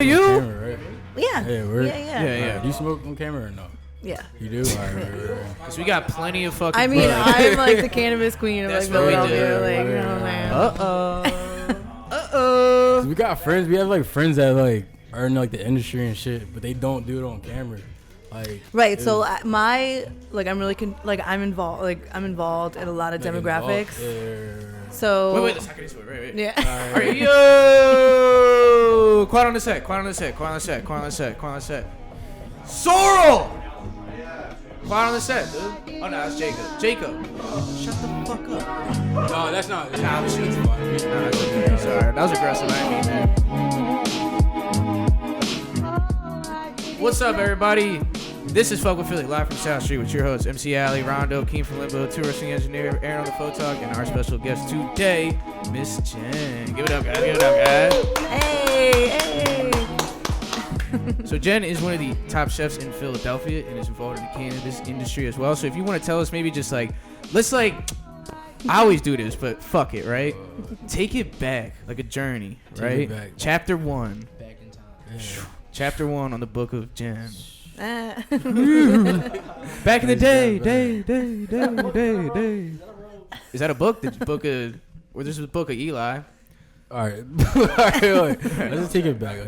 You? Camera, right? Yeah. Yeah. Do you smoke on camera or no? Yeah. You do? All right. Because we got plenty of fucking. I mean, bud. I'm like the cannabis queen of like That's what we Philadelphia. do. Like, you know what I'm saying? Uh-oh. We got friends. We have like friends that like are in like the industry and shit, but they don't do it on camera. Like Right. So I'm really I'm involved in a lot of demographics. So Wait. Let's wait. Yeah. All right, yo! Quiet on the set. Sorrel! Quiet on the set, dude. Oh, no, that's Jacob. Shut the fuck up. No, that's not. Nah, this shit's fine. Nah, it's okay. Sorry. That was aggressive. I didn't mean that. What's up, everybody? This is Phuck with Philly, live from South Street with your hosts, MC Alley, Rondo, Keen from Limbo, touristing engineer, Aaron on the Photog, and our special guest today, Miss Jen. Give it up, guys. Hey. So Jen is one of the top chefs in Philadelphia and is involved in the cannabis industry as well. So if you want to tell us maybe just like, I always do this, but fuck it, right? Take it back, like a journey, right? Chapter 1. Back in time. Yeah. Chapter 1 on the book of Jen. Back in the day. Is that a book? The book of, or this is the book of Eli? All right. Let's just take it back.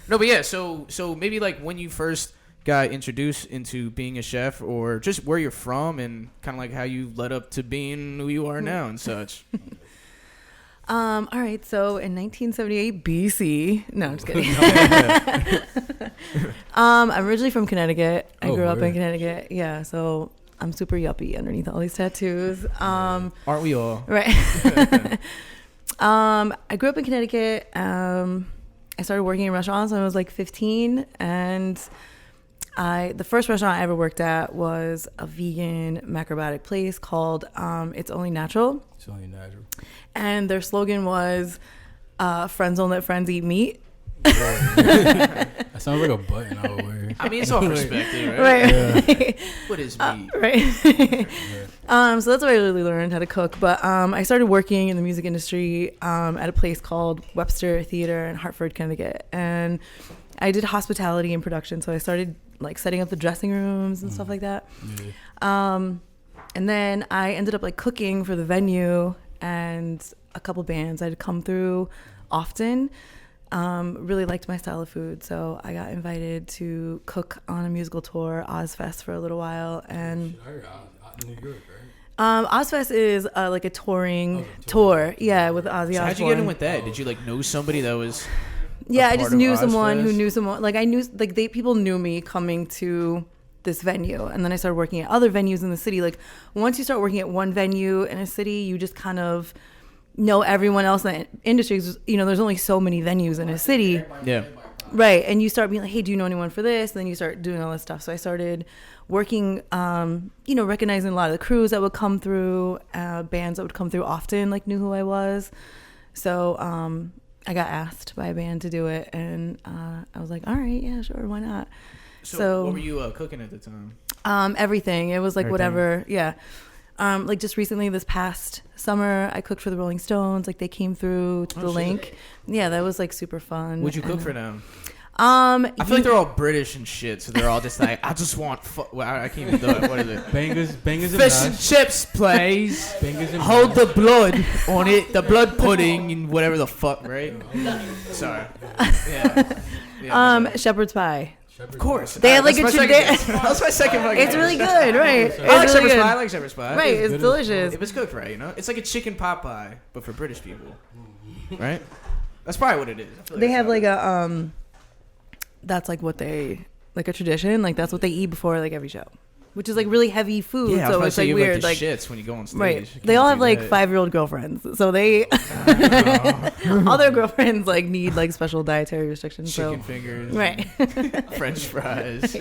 No, but yeah. So maybe like when you first got introduced into being a chef, or just where you're from, and kind of like how you led up to being who you are now and such. All right. So in 1978 BC. No, I'm just kidding. I'm originally from Connecticut. I grew up in Connecticut. Yeah. So I'm super yuppie underneath all these tattoos. Aren't we all? Right. I grew up in Connecticut. I started working in restaurants when I was like 15, and the first restaurant I ever worked at was a vegan macrobiotic place called It's Only Natural. It's only natural. And their slogan was friends don't let friends eat meat. That sounds like a button I would wear. I mean, it's all perspective, right? Yeah. What is meat? Right. So that's where I really learned how to cook. But I started working in the music industry at a place called Webster Theater in Hartford, Connecticut. And I did hospitality and production. So I started like setting up the dressing rooms and stuff like that. Yeah. And then I ended up like cooking for the venue and a couple bands I'd come through often. Really liked my style of food, so I got invited to cook on a musical tour, Ozfest, for a little while. And New York, right? Ozfest is like a touring tour, yeah, with Ozzy Osbourne. So how'd you get in with that? Did you like know somebody that was? Yeah, I just knew someone who knew someone. Like I knew, like people knew me coming to this venue, and then I started working at other venues in the city. Like once you start working at one venue in a city, you just kind of know everyone else in the industry. You know, there's only so many venues in a city. Yeah. Right. And you start being like, hey, do you know anyone for this? And then you start doing all this stuff. So I started working, recognizing a lot of the crews that would come through, bands that would come through often, like knew who I was. So I got asked by a band to do it. And I was like, all right, yeah, sure, why not? So what were you cooking at the time? Everything. It was like whatever. Yeah. Like just recently this past summer, I cooked for the Rolling Stones. Like they came through to the link. Yeah, that was like super fun. What'd you cook for them? I feel like they're all British and shit, so they're all just like, I just want. I can't even do it. What is it? Bangers fish and chips, please. Hold the blood on it, the blood pudding and whatever the fuck, right? Sorry. Yeah. Shepherd's pie. Of course. They have like a tradition. That's my second fucking. It's really good, right? I like shepherd's pie. Right, it's delicious. If it's cooked right, you know? It's like a chicken pot pie, but for British people. Right? That's probably what it is. They have like a, that's like what they, like a tradition. Like that's what they eat before like every show. Which is like really heavy food, yeah, so it's like weird. Like shits when you go on stage. Right. They all have like 5-year-old girlfriends, so they all their girlfriends like need like special dietary restrictions. Chicken fingers, right? French fries.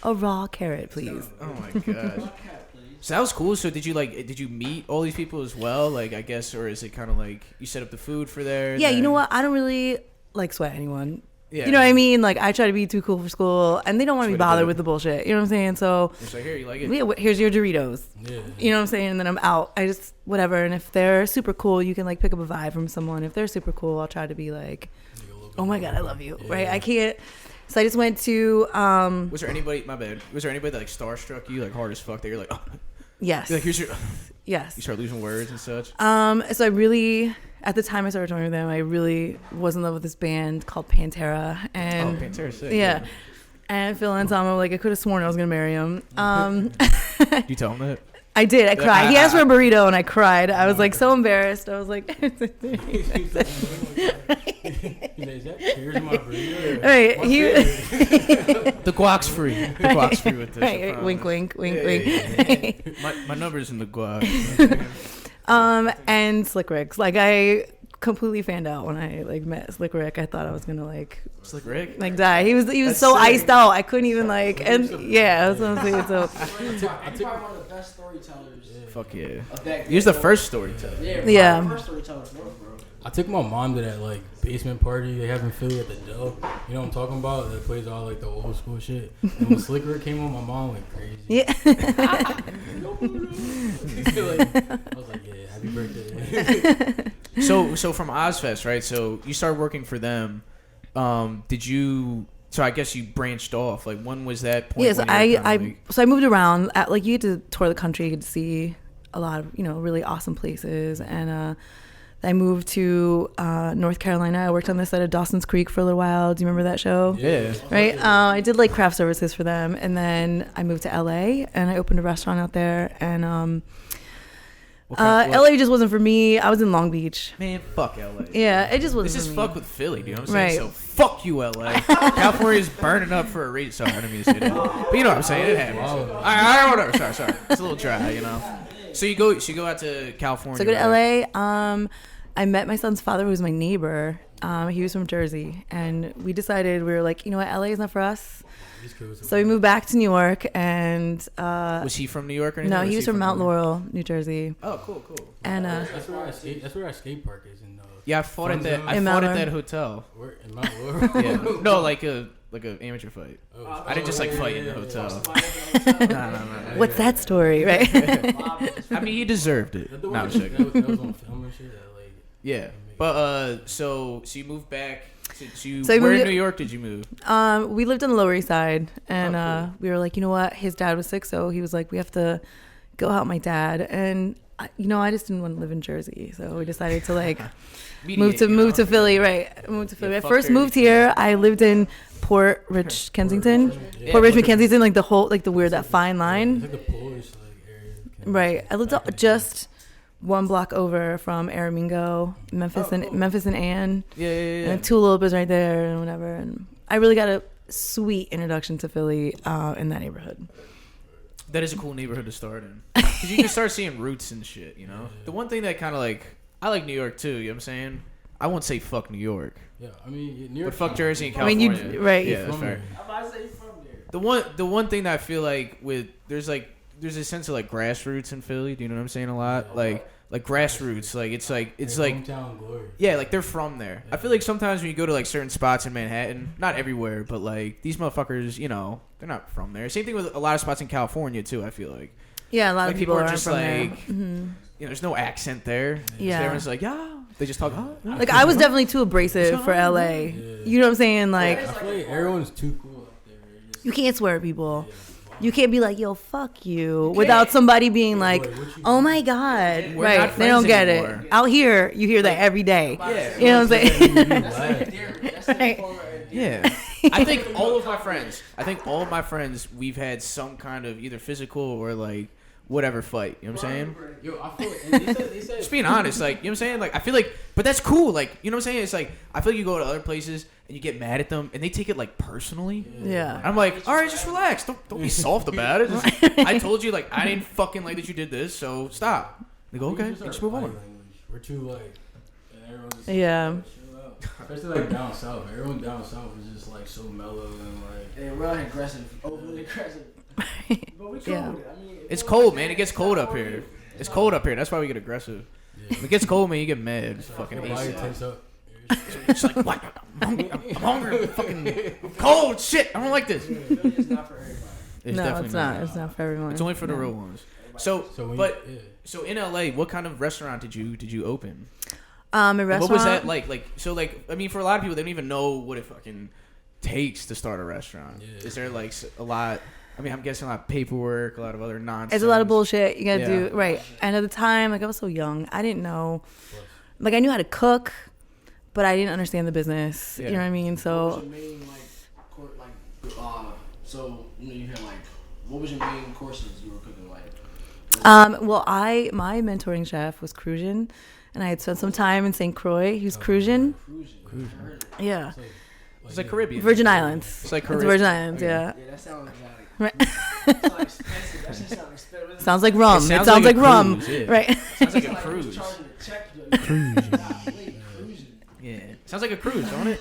A raw carrot, please. Oh my gosh. So that was cool. So did you meet all these people as well? Like I guess, or is it kind of like you set up the food for there? Yeah, you know what? I don't really like sweat anyone. Yeah. You know what I mean? Like, I try to be too cool for school, and they don't want to be bothered with the bullshit. You know what I'm saying? So, it's like, here, you like it? Yeah, here's your Doritos. Yeah. You know what I'm saying? And then I'm out. I just, whatever. And if they're super cool, you can, like, pick up a vibe from someone. If they're super cool, I'll try to be, like, Oh my God, I love you. Right? I can't. So I just went to. Was there anybody? My bad. Was there anybody that like starstruck you like hard as fuck that you're like, oh. Yes. You're like, here's your. Yes. You start losing words and such. So I really, at the time I started touring with them, I really was in love with this band called Pantera. And Pantera's sick. Yeah. And Phil Anselmo, like I could have sworn I was gonna marry him. Did you tell him that? I did. I cried. He asked for a burrito, and I cried. I was like so embarrassed. I was like, Is that here's my burrito? right. The guac's free. The guac's free with this. Right. Wink, wink, wink, wink. My number's in the guac. And Slick Rick's. Like I completely fanned out when I like met Slick Rick. I thought I was gonna like Slick Rick? like die. He was That's so sick. iced out. I couldn't even like and yeah, that's what I'm saying. So I took one of the best storytellers. Fuck yeah. Of that He was the first storyteller. Yeah. The first storyteller in the world, bro. I took my mom to that like basement party they have in Philly at the Dell. You know what I'm talking about? That plays all like the old school shit. And when Slick Rick came on, my mom went crazy. yeah. I was like, yeah, happy birthday. So from Ozfest, right? So you started working for them. Did you? So I guess you branched off. Like when was that point? Yes, when you were kinda like, so I moved around. Like you get to tour the country, you get to see a lot of really awesome places, and I moved to North Carolina. I worked on the set of Dawson's Creek for a little while. Do you remember that show? yeah. Right. I did like craft services for them, and then I moved to LA and I opened a restaurant out there. And What kind- what- LA just wasn't for me. I was in Long Beach. Man, fuck LA. Yeah, it just wasn't. This is for me. fuck with Philly, do you know what I'm saying? Right. So fuck you, LA. California's burning up for a reason. Sorry, I didn't mean to say that. But you know what I'm saying? It happens. I whatever. Sorry. It's a little dry, you know. So you go out to California. So I go to right? LA. I met my son's father, who was my neighbor. He was from Jersey, and we decided we were like, you know what, LA is not for us. So we moved back to New York, and Was he from New York or anything? no, or he was from Mount New York? Laurel, New Jersey. Oh, cool. And That's where our skate park is in Yeah, I fought at that. I In fought Mount at Laurel. that hotel. We're in Mount Laurel. Yeah, no, like a amateur fight. Oh, I didn't just like fight in the hotel. No. what's that story, right? I mean, he deserved it. The No, one I'm joking. that was on film and shit. Like, Yeah, but so you moved back. So I where moved- in New York did you move? We lived on the Lower East Side, and cool. we were like, you know what? His dad was sick, so he was like, we have to go help my dad. And I just didn't want to live in Jersey, so we decided to like move to Philly. Right, move to Philly. Yeah, I fuck first Jersey. moved here. I lived in Port Rich, Kensington. Yeah, Port Richmond, Port- Kensington, like the whole, like the weird, that fine it's line. like the Polish like area. Right. I lived just one block over from Aramingo, Memphis, and Ann. Yeah. And Tulip is right there and whatever. And I really got a sweet introduction to Philly in that neighborhood. That is a cool neighborhood to start in. Because you can start seeing roots and shit, you know? The one thing that kind of like... I like New York too, you know what I'm saying? I won't say fuck New York. Yeah, I mean, New But York. fuck Jersey and I mean, California. right. Yeah, that's fair. I'm about to say you from there. The one thing that I feel like with... There's a sense of like grassroots in Philly. Do you know what I'm saying? A lot? Like grassroots. Like it's like hometown glory. yeah, like they're from there. I feel like sometimes when you go to like certain spots in Manhattan, not everywhere, but like these motherfuckers, they're not from there. Same thing with a lot of spots in California too. I feel like Yeah, a lot like of people are aren't just from like there. there's no accent there. Yeah. So everyone's like they just talk. Like I was definitely too abrasive for LA. Yeah. You know what I'm saying? Like I feel like everyone's too cool up there. Just, you can't swear at people. You can't be like, yo, fuck you, without somebody being like, oh my God. We're Right. not They don't friends get anymore. it. Out here, you hear that every day. Yeah. You know what I'm saying? That's the form of Yeah. I think all of my friends, we've had some kind of either physical or like whatever fight. You know what I'm saying? yo, I feel like, and they said Just being honest, like, you know what I'm saying? Like, I feel like, but that's cool. Like, you know what I'm saying? It's like, I feel like you go to other places and you get mad at them and they take it like personally. Yeah. I'm like, all right, just relax. Don't be soft about it. Just, I told you, like, I didn't fucking like that you did this, so stop. They go, okay, just move on. We're too like, and everyone's just Yeah. chill out. Especially like down south. Everyone down south is just like so mellow and like. Yeah, we're out here aggressive, overly aggressive. But we cool Yeah. with it. I mean, It's cold, man. It gets cold up here. It's cold up here. That's why we get aggressive. When it gets cold, man, you get mad. It's fucking Your body AC. tense up. It's like, what? I'm hungry. Fucking cold. Shit. I don't like this. it's not for everybody. It's No, definitely it's not. It's not for everyone. It's only for the No. real ones. So when but yeah. so in LA, what kind of restaurant did you open? A restaurant. What was that like? So I mean, for a lot of people, they don't even know what it fucking takes to start a restaurant. Yeah. Is there like a lot? I mean, I'm guessing a lot of paperwork, a lot of other nonsense. It's a lot of bullshit you gotta do. Right. And at the time, like I was so young, I didn't know. Like I knew how to cook, but I didn't understand the business. Yeah. You know what I mean? What So. was your main so you know you had like what was your main courses you were cooking like? Well, my mentoring chef was Crujan, and I had spent some time in St. Croix. He was Crujan. Cruising. Yeah. It's like Caribbean. Virgin Islands. It's like It's Caribbean. Virgin Islands, yeah. Yeah, that sounds exotic. Right. That sounds expensive. That shit sounds expensive. Sounds like rum. It It sounds sounds like like, a rum. cruise, yeah. Right. Sounds like a Like you was cruise. charging a check. Cruising. Yeah. Sounds like a cruise, don't it?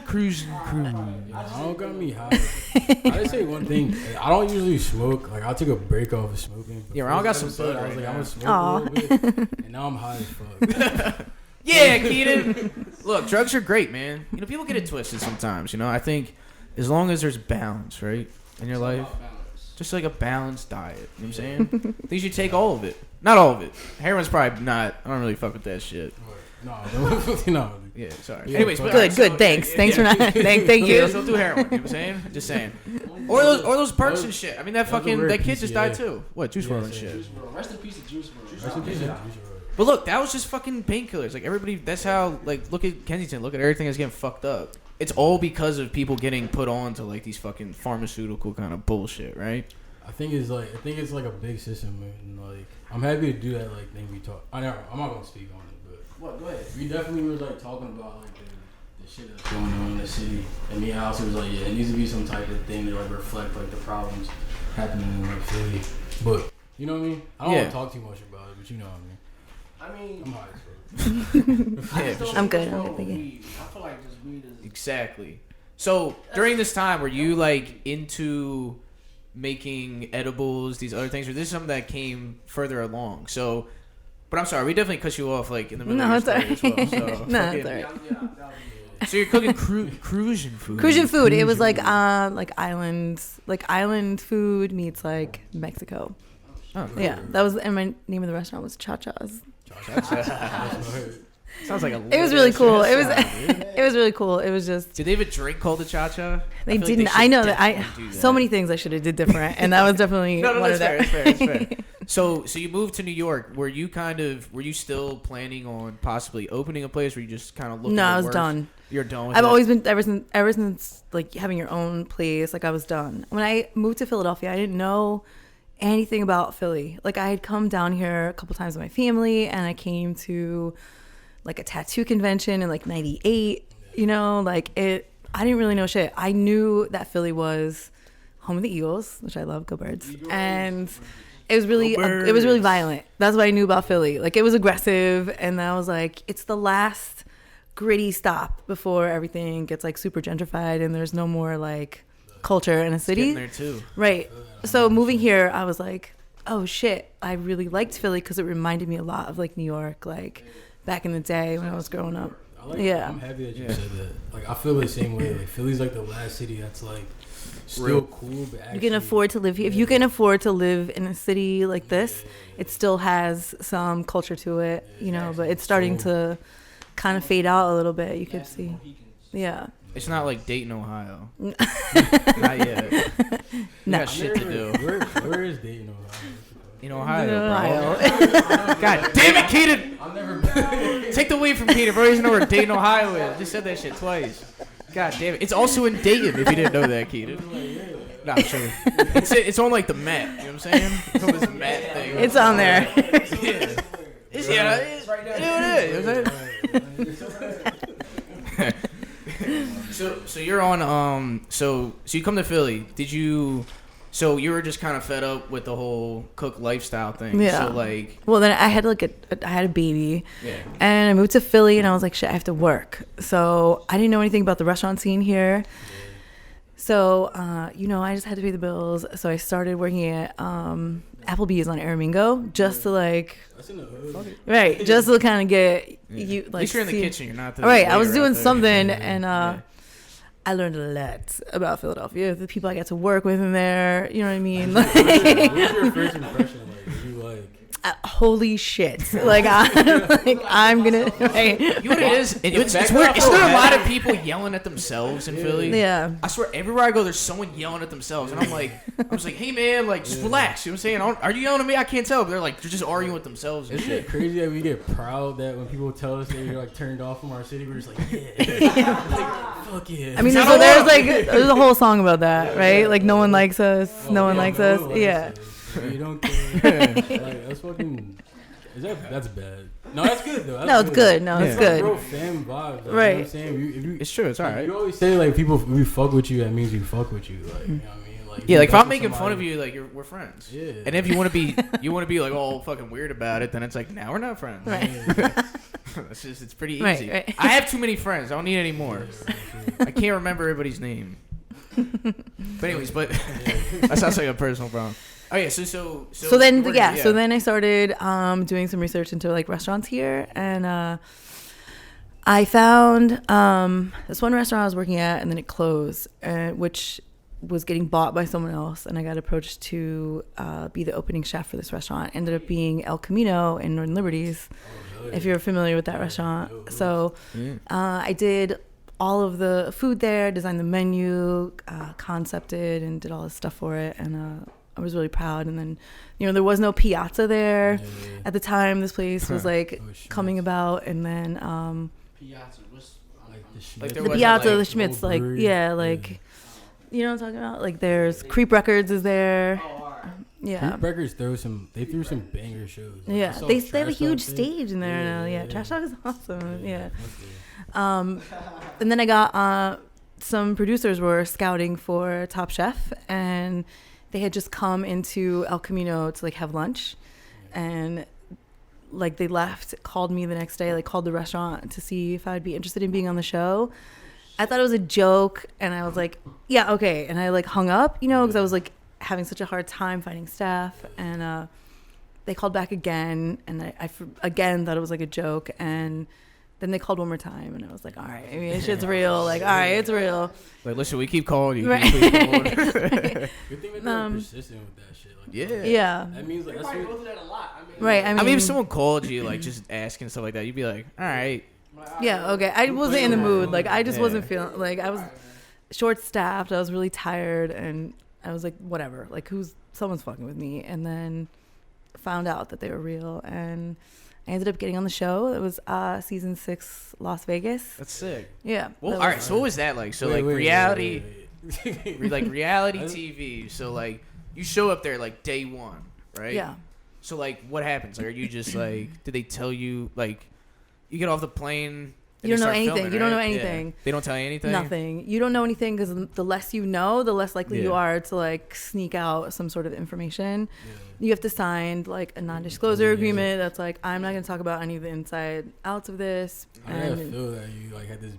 Cruising. I don't got me high. I just say one thing. I don't usually smoke. Like I'll take a break off of smoking. Yeah, I don't got some Episode, bud I was right like, I'm now. gonna smoke a little bit, and now I'm high as fuck. Yeah, Keaton. Look, drugs are great, man. You know, people get it twisted sometimes. You know, I think as long as there's balance, right, in your life, just like a balanced diet. You know what I'm saying? I think you should take all of it. Not all of it. Heroin's probably not. I don't really fuck with that shit. No. Yeah, sorry. Yeah, Anyways, fuck. but Good. Thanks. Thanks for not. Thank Yeah, you. don't do heroin. You know what I'm saying? Just saying. Or those perks and shit. I mean, that fucking weird that kid piece, just yeah. died too. What, Juice WRLD and shit. Juice WRLD. Rest in peace to Juice WRLD. Rest in peace, Yeah. But look, that was just fucking painkillers. Like everybody, that's how. Like, look at Kensington. Look at everything that's getting fucked up. It's all because of people getting put on to like these fucking pharmaceutical kind of bullshit, right? I think it's like a big system, and like I'm happy to do that. Like thing we talk. I'm not gonna speak on it, but What? Go ahead. we definitely was like talking about like the shit that's going on in the city. And me and House was like, yeah, it needs to be some type of thing to like reflect like the problems happening in like Philly. But you know what I mean? I don't want to talk too much about it, but you know what I mean. I'm high as fuck. Yeah, for sure. I'm good. I'm Weed. good. I feel like just weed is. Exactly. So during this time, were you like into making edibles, these other things, or this is something that came further along? So, but I'm sorry, we definitely cut you off like in the middle No, of your it's story as well. alright. So, No, fucking- it's alright. Yeah. So you're cooking Cruisian food. Crujan food. It was like island food meets like Mexico. Oh, cool. Yeah, that was, and my name of the restaurant was Cha Cha's. Sounds like a. It was really cool. It was restaurant, dude. it was really cool. It was just Did they have a drink called the Cha-Cha? they didn't. I know that I do that. so many things I should have did different, and that was definitely No, one that's of fair. them. That's fair. That's fair. So you moved to New York. Were you still planning on possibly opening a place? Were you just kind of looking? No, at I was work? done. You're done with I've it? always been ever since like having your own place. Like I was done. When I moved to Philadelphia, I didn't know anything about Philly. Like I had come down here a couple times with my family, and I came to like a tattoo convention in like '98. You know, like it. I didn't really know shit. I knew that Philly was home of the Eagles, which I love. Go Birds. And it was really Go it was really Birds. violent. That's what I knew about Philly. Like it was aggressive, and I was like, it's the last gritty stop before everything gets like super gentrified and there's no more like culture in a Getting city. there too. Right. So moving here, I was like, oh shit, I really liked Philly because it reminded me a lot of like New York, like back in the day when I was growing up. Yeah. I'm happy that you Yeah. said that. Like I feel the same way. Like Philly's like the last city that's like still Real. cool, but actually, You can afford to live here. If you can afford to live in a city like this, it still has some culture to it, you know, but it's starting to kind of fade out a little bit. You could see. Yeah. It's not like Dayton, Ohio. Not yet. You No. got shit to do. Where is Dayton, Ohio? In Ohio, bro. Ohio. God damn it, Keaton! I've never been. Take the weed from Keaton, bro. He doesn't know where Dayton, Ohio is. Just said that shit twice. God damn it. It's also in Dayton, if you didn't know that, Keaton. Nah, I'm sure. It's on like the map. You know what I'm saying? It's on this map thing. It's on there. Yeah. It's right there. You know what I'm saying? So you're on so you come to Philly. Did you? So you were just kind of fed up with the whole cook lifestyle thing. Yeah. So like, Well, then I had I had a baby, yeah. and I moved to Philly, and I was like, shit, I have to work. So I didn't know anything about the restaurant scene here. So, you know, I just had to pay the bills. So I started working at Applebee's on Aramingo just to like, That's in the hood. right, just to kind of get Yeah. you At like. least you're in the see- kitchen. You're not the All right, I was waiter out doing there. something, and Yeah. I learned a lot about Philadelphia. The people I got to work with in there, you know what I mean? What was your first impression like? Were you like? holy shit. Like, I'm gonna, right? You know what it is? It's weird. Is there a lot of people yelling at themselves in Philly? Yeah. I swear, everywhere I go, there's someone yelling at themselves. And I was like, hey, man, like, just relax. You know what I'm saying? Are you yelling at me? I can't tell. But they're just arguing with themselves and Isn't shit. it crazy that we get proud that when people tell us that you're like turned off from our city, we're just like, yeah. Like, fuck yeah. I mean, so there's a whole song about that, right? Like, no one likes us. No one likes us. Yeah. You don't care. Like, that's fucking. That's bad. No, that's good though. No, it's good. No, it's good. Real fam vibes. Like, right. You know what I'm saying? It's true. It's all right. You always say like people, we fuck with you. That means we fuck with you. Like, you know what I mean? Like, Yeah, like if I'm making fun of you, like we're friends. Yeah. And if you want to be like all fucking weird about it, then it's like now we're not friends. Right. It's pretty easy. Right. I have too many friends. I don't need any more. I can't remember everybody's name. But anyways, that sounds like a personal problem. Oh yeah, so then I started doing some research into like restaurants here, and I found this one restaurant I was working at, and then it closed, which was getting bought by someone else, and I got approached to be the opening chef for this restaurant. Ended up being El Camino in Northern Liberties, if you're familiar with that restaurant. So I did all of the food there, designed the menu, concepted, and did all this stuff for it, and I was really proud. And then, there was no piazza there at the time. This place was like coming about, and then Piazza, what's the piazza, the Schmitz, like you know what I'm talking about? Like there's Creep Records is there. Oh, all right. Yeah. Creep Records threw some banger shows. Like, yeah, they have a huge stage in there now. Yeah, Trash Talk is awesome. Yeah. And then I got some producers were scouting for Top Chef, and they had just come into El Camino to like have lunch, and like they left, called me the next day, like called the restaurant to see if I'd be interested in being on the show. I thought it was a joke, and I was like, yeah, okay. And I like hung up, because I was like having such a hard time finding staff, and they called back again, and I again thought it was like a joke, and then they called one more time, and I was like, all right, I mean, this shit's real. Like, all right, it's real. Like, listen, we keep calling you. Right. Keep calling. Good thing that they're persistent with that shit. Like, Yeah. That means like They that's probably what, go through that a lot. Right. I mean, if someone called you, like, just asking stuff like that, you'd be like, all right. Yeah, okay. I wasn't in the mood. Like, I just wasn't feeling, like, I was short-staffed. I was really tired, and I was like, whatever. Like, someone's fucking with me. And then found out that they were real, and I ended up getting on the show. It was season 6, Las Vegas. That's sick. Yeah. Well, all right. So what was that like? So reality, like reality TV. So like you show up there like day one, right? Yeah. So like what happens? Like, are you just like? Did they tell you like? You get off the plane. You don't know anything. You don't know anything. Yeah. They don't tell you anything. Nothing. You don't know anything because the less you know, the less likely you are to like sneak out some sort of information. Yeah. You have to sign like a non-disclosure agreement that's like, I'm not going to talk about any of the inside outs of this. I feel that you like had this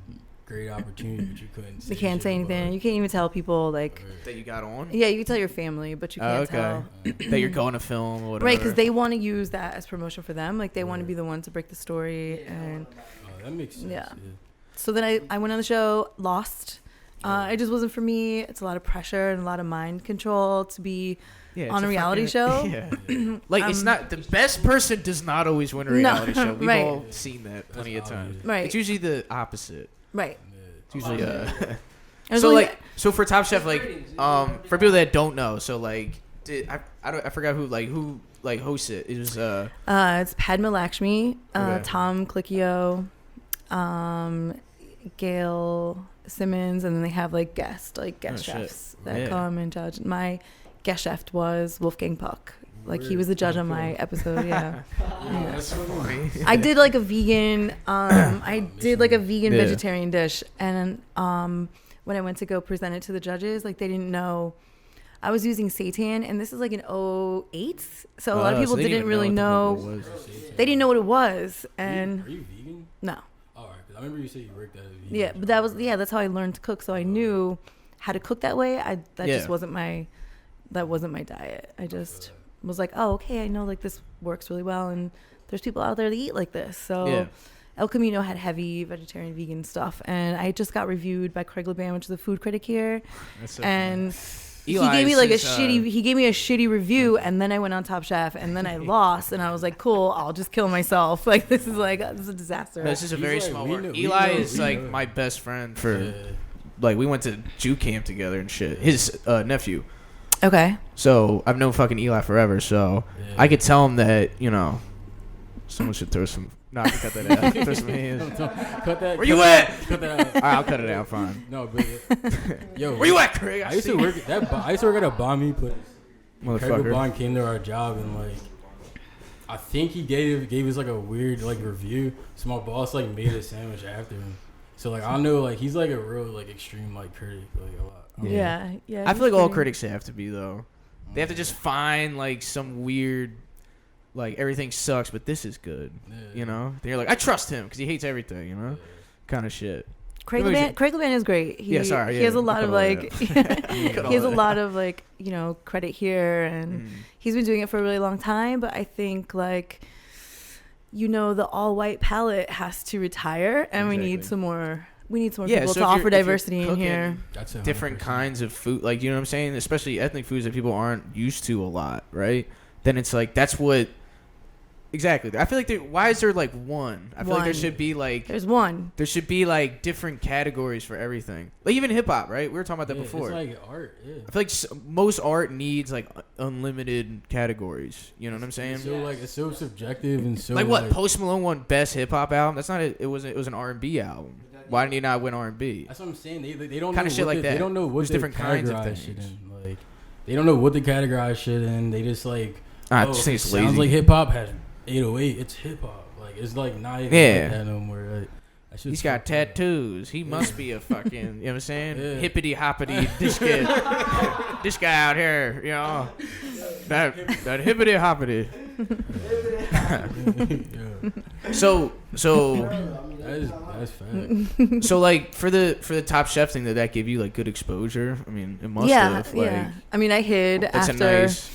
great opportunity, but you couldn't. You can't say anything. You can't even tell people like that you got on. Yeah, you can tell your family, but you can't tell that you're going to film or whatever. Right, because they want to use that as promotion for them. Like they want to be the one to break the story and. That makes sense. Yeah. So then I went on the show, lost. It just wasn't for me. It's a lot of pressure and a lot of mind control to be on a reality show. Yeah. Like it's not the best person does not always win a reality show. We've all seen that plenty of times. Right. It's usually the opposite. Right. It's usually so like so for Top Chef, like for people that don't know, so like I forgot who hosts it. It was it's Padma Lakshmi, Tom Clicchio, Gail Simmons, and then they have like guest chefs that come and judge. My guest chef was Wolfgang Puck. Like he was the judge on my episode. Yeah. That's funny. I did like a vegan vegetarian dish, and when I went to go present it to the judges, like they didn't know I was using seitan, and this is like an 08, so a lot of people didn't really know. They didn't know what it was. And are you vegan? No. All right, because I remember you said you worked at a vegan. Yeah, but that's how I learned to cook. So I knew how to cook that way. That just wasn't my diet. I just was like, oh, okay, I know like this works really well, and there's people out there that eat like this. So El Camino had heavy vegetarian vegan stuff, and I just got reviewed by Craig LeBan, which is a food critic here. That's so and funny. Eli he gave me like a since, shitty review, and then I went on Top Chef, and then I lost, and I was like, cool, I'll just kill myself. Like this is a disaster. This is a very like, small we world. know- Eli we is know. like my best friend for like we went to Jew camp together and shit. His nephew. Okay. So I've known fucking Eli forever. So I could tell him that someone should throw some. No, I can cut that out. Throw some hands. Cut that. Where you at? Cut that out. All right, I'll cut it out. Fine. No, but yo, Where you at, Craig? I used to work at a Bami place. Craig Motherfucker. Bond came to our job and like, I think he gave us like a weird like review. So my boss like made a sandwich after him. So like I know like he's like a real like extreme like critic like a lot. Yeah. I feel like all critics have to be though. They have to just find like some weird, like everything sucks, but this is good. Yeah. Then you're like, I trust him because he hates everything. Kind of shit. Craig Levan is great. He has a lot of like he has a lot of like credit here, and he's been doing it for a really long time. But I think like the all white palette has to retire, and we need some more. We need some more people to offer diversity in here. Different kinds of food, like you know what I'm saying, especially ethnic foods that people aren't used to a lot, right? Then it's like that's what. Exactly. I feel like why is there like one? I feel like there should be like there's one. There should be like different categories for everything. Like even hip hop, right? We were talking about that before. It's like art. Yeah. I feel like most art needs like unlimited categories. You know what I'm saying? So like it's so subjective and so like what Post Malone won best hip hop album. That's not it was an R&B album. Why didn't he not win R&B? That's what I'm saying. They don't kind know of shit like that. They don't know what There's different kinds of things. Shit in. Like they don't know what to categorize shit in. They just like I just think it's lazy. Sounds like hip hop has 808. It's hip hop. Like it's like not even like that no more. Like, he's got tattoos. He must be a fucking, you know what I'm saying? Hippity hoppity. This guy out here, that hippity hoppity. So that's fact. So like for the Top Chef thing, that gave you like good exposure? I mean, it must have. Like, yeah. I mean, I hid that's after. A nice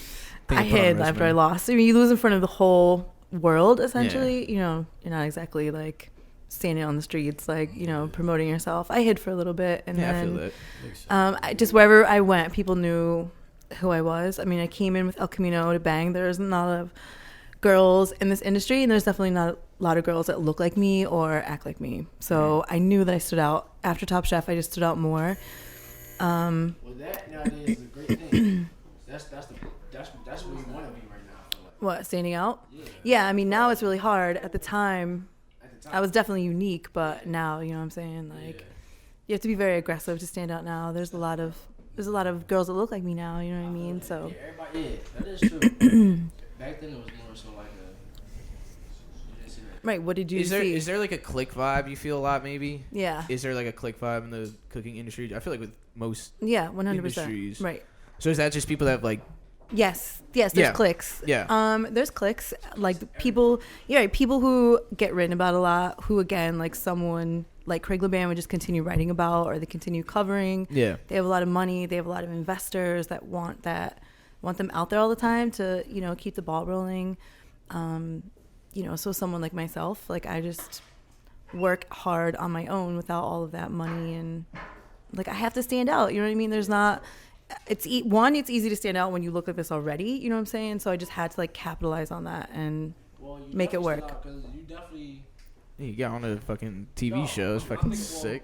thing I to put on hid a after I resume. lost. I mean, you lose in front of the whole world essentially. You're not exactly like standing on the streets like promoting yourself. I hid for a little bit, and then I feel that. I just wherever I went, people knew who I was. I mean, I came in with El Camino to bang. There's not a lot of girls in this industry, and there's definitely not a lot of girls that look like me or act like me. So I knew that I stood out. After Top Chef, I just stood out more. Well, that nowadays is a great thing. That's where you want to be right now. I feel like. What, standing out? Yeah, I mean, now it's really hard. At the time, I was definitely unique, but now, you know what I'm saying? Like, you have to be very aggressive to stand out now. There's a lot of girls that look like me now, you know what I mean? So Everybody, that is true. Back then, it was more so like right, what did you see? Is there like a click vibe you feel a lot maybe? Yeah. Is there like a click vibe in the cooking industry? I feel like with most 100%. industries. Right. So is that just people that have like Yes, there's clicks. Yeah. There's clicks, like people who get written about a lot, who again, like someone like Craig Levan would just continue writing about, or they continue covering. Yeah. They have a lot of money, they have a lot of investors that want them out there all the time to, keep the ball rolling. So someone like myself, like I just work hard on my own without all of that money, and like I have to stand out, you know what I mean? It's easy to stand out when you look like this already, you know what I'm saying? So I just had to like capitalize on that and make it work. You got on a fucking TV show. It's fucking sick.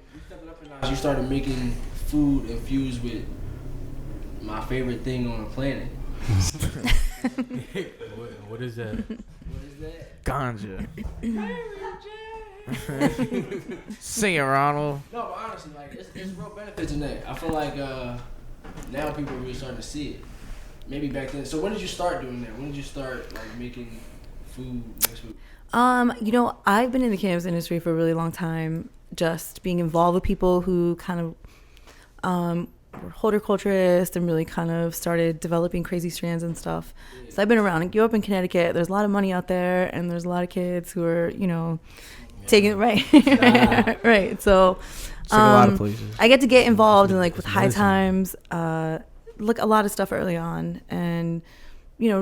you started making food infused with my favorite thing on the planet. What is that? What is that? Ganja. Sing it, Ronald. No, but honestly, like it's real benefits in that. I feel like now people are really starting to see it. Maybe back then. So when did you start doing that? When did you start like making food next food? I've been in the cannabis industry for a really long time, just being involved with people who kind of were horticulturists and really kind of started developing crazy strands and stuff. Yeah. So I've been around. I grew up in Connecticut. There's a lot of money out there, and there's a lot of kids who are, taking it right. Right. So a lot of places. I get to get involved in with High Times, a lot of stuff early on, and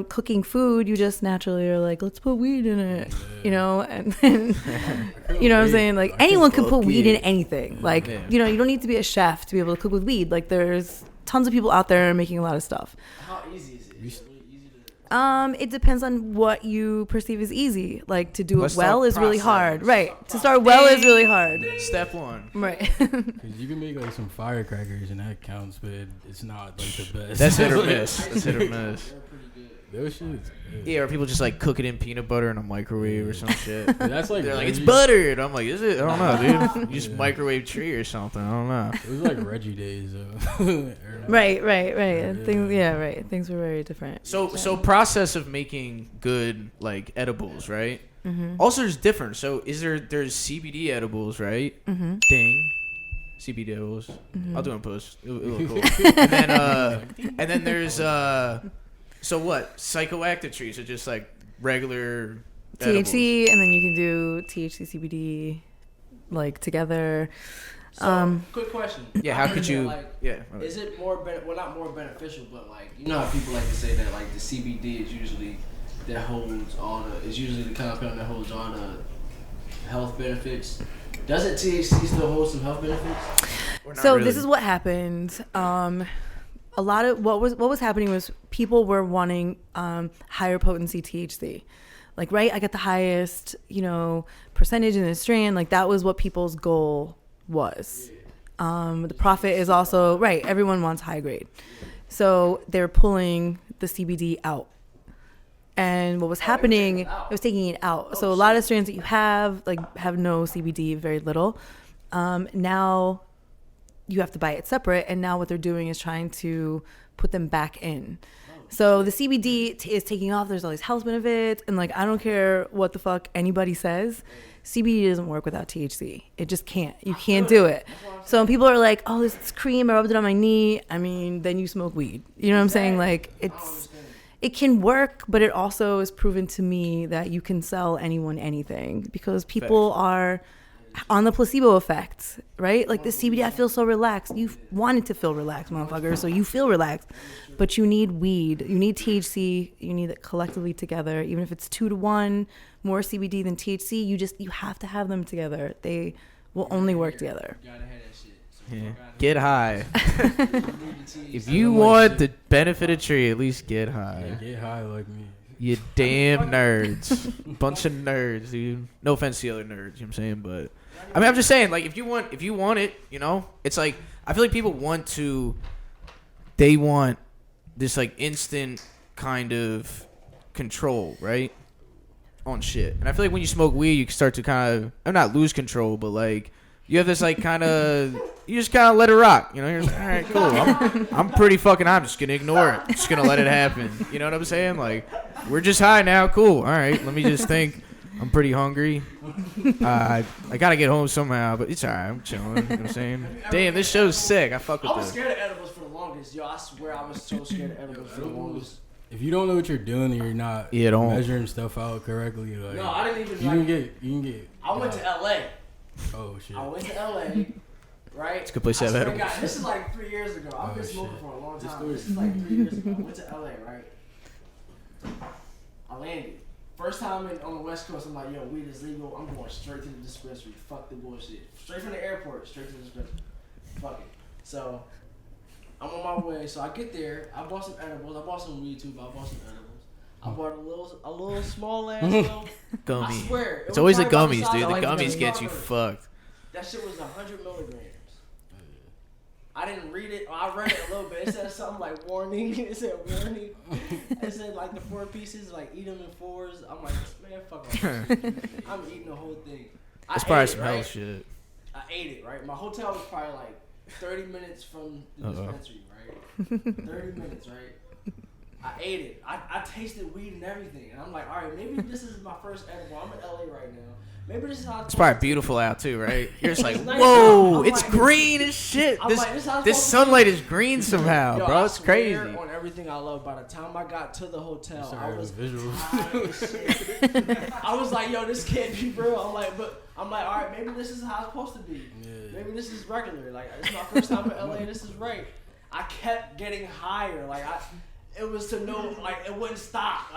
cooking food, you just naturally are like, let's put weed in it, and then, what I'm saying? Like anyone can put weed in anything. You don't need to be a chef to be able to cook with weed. Like there's tons of people out there making a lot of stuff. How easy is it? Is it really easy to? It depends on what you perceive as easy. Like to do Let's it well talk is really process. hard. Right. To start well is really hard. Step one. Right. Because you can make like some firecrackers and that counts, but it's not like the best. That's hit or miss. That's hit or miss. They're pretty good. Those shit's good. Yeah, or people just like cook it in peanut butter in a microwave or some shit. But that's like They're like, it's Reggie- buttered. I'm like, is it? I don't know, dude. You just microwave tree or something. I don't know. It was like Reggie days though. right. Yeah. Things. Yeah. Right. Things were very different. So process of making good like edibles, right? Mm-hmm. Also, there's different. So there's CBD edibles, right? Mm-hmm. Ding. CBD edibles. Mm-hmm. I'll do it in post. It'll look cool. And then there's so what? Psychoactive trees are just like regular edibles. THC, and then you can do THC CBD like together. So, quick question. Yeah, how could you? Like, Yeah. is it more well, not more beneficial, but like, you know how people like to say that like the CBD is usually that holds all the, is usually the compound that holds all the health benefits. Doesn't THC still hold some health benefits? Or not So really? this is what happened. A lot of what was happening was people were wanting higher potency THC. Like, right, I got the highest, percentage in the strand. Like, that was what people's goal was. The profit is also, right, everyone wants high grade. So they're pulling the CBD out. And what was happening, it was taking it out. So a lot of strands that you have, have no CBD, very little. Now you have to buy it separate. And now what they're doing is trying to put them back in. So the CBD is taking off. There's all these health benefits. And I don't care what the fuck anybody says. CBD doesn't work without THC. It just can't. You can't do it. So when people are like, oh, this is cream, I rubbed it on my knee. I mean, then you smoke weed. You know what I'm saying? It can work, but it also is proven to me that you can sell anyone anything because people are on the placebo effect, right? Like the CBD, I feel so relaxed. You wanted to feel relaxed, motherfucker, so you feel relaxed. But you need weed, you need THC, you need it collectively together. Even if it's 2-to-1, more CBD than THC, you have to have them together. They will only work together. Gotta have that shit. Yeah. Get high. If you want the benefit of tree, at least get high. Yeah, get high like me. You damn nerds. Bunch of nerds, dude. No offense to the other nerds, you know what I'm saying? But I mean, I'm just saying, if you want it, it's like, I feel like people want this instant kind of control, right? On shit. And I feel like when you smoke weed, you can start to kind of, not lose control, but you have this kind of, you just kind of let it rock. You're just, all right, cool. I'm pretty fucking, I'm just going to ignore it. Just going to let it happen. You know what I'm saying? We're just high now. Cool. All right. Let me just think. I'm pretty hungry. I got to get home somehow, but it's all right. I'm chilling. You know what I'm saying? Damn, this show's sick. I fuck with I was this. scared of edibles for the longest. Yo, I swear I was so scared of edibles for the longest. If you don't know what you're doing and you're not measuring stuff out correctly, no, I didn't even. You can get. I went to LA. Oh shit. I went to LA, right? It's a good place to have edibles. God, this is 3 years ago. I've been smoking shit. for a long time. This is 3 years ago. I went to LA, right? I landed. First time on the West Coast, I'm like, yo, weed is legal. I'm going straight to the dispensary. Fuck the bullshit. Straight from the airport, straight to the dispensary. Fuck it. So, I'm on my way. So I get there. I bought some edibles. I bought some weed too, but I bought some edibles. I bought a little small ass little Gummy. I swear. It's always the probably gummies, about dude. size The of gummies get you $100. fucked. That shit was 100 milligrams. I didn't read it. I read it a little bit. It said something like warning. It said warning. It said the 4 pieces, eat them in 4s. I'm like, man, fuck off. I'm eating the whole thing. That's probably some hell shit. I ate it, right? My hotel was probably 30 minutes from the dispensary, right? 30 minutes, right? I ate it. I tasted weed and everything. And I'm like, all right, maybe this is my first edible. I'm in LA right now. Maybe this is how It's probably beautiful out too, right? You're just like, nice whoa, out. it's green as shit. I'm like, this is how it's This supposed to sunlight is green somehow, Yo, bro. I It's swear crazy. on everything I love. By the time I got to the hotel, I was visual. high as shit. I was like, yo, this can't be real. I'm like, all right, maybe this is how it's supposed to be. Yeah. Maybe this is regular. It's my first time in LA. This is right. I kept getting higher. It was to know, it wouldn't stop.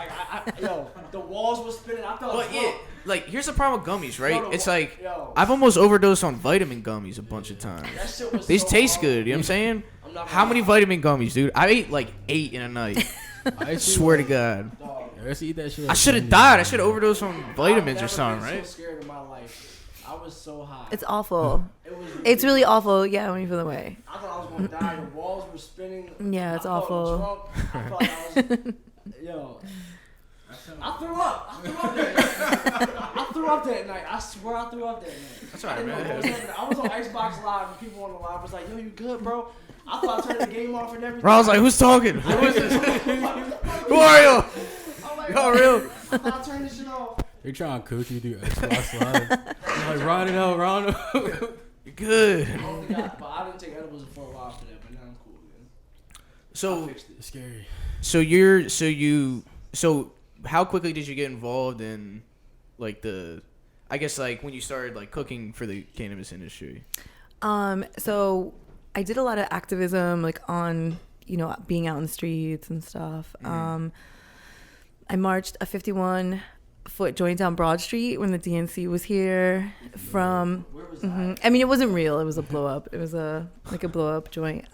The walls were spinning. I felt But yeah, here's the problem with gummies, right? Yo, It's yo. I've almost overdosed on vitamin gummies a bunch of times. That shit was These so taste hard. good, you know what I'm saying? I'm not How many vitamin gummies, dude? I ate like 8 in a night. I Swear to God. Dog, I used to eat that shit. I should have died. I should have overdosed on vitamins or I've something, never been right? so scared in my life. I was so high. It's awful. It was It's really awful. Yeah, when you feel that way. I thought I was gonna die. The walls were spinning. Yeah, it's I felt awful. drunk. I felt I was. Yo. I threw up. I threw up that night. I swear I threw up that night. That's all right, I didn't know what was man. happening. I was on Xbox Live and people on the live was like, "Yo, you good, bro?" I thought I turned the game off and everything. Bro, I was like, who's talking? Who is this? Who are you? I'm like, Y'all real? I thought I turned this shit off. They're trying to cook you through Xbox Live. I'm like, round it out. You're good. Oh, God, but I didn't take edibles for a while for that, but now I'm cool again. I So, fixed it. It's scary. so how quickly did you get involved in, like, I guess, like, when you started, like, cooking for the cannabis industry? So I did a lot of activism, like on, being out in the streets and stuff. I marched a 51-foot joint down Broad Street when the DNC was here. Where was that? I mean, it wasn't real. It was a blow up. It was a blow up joint.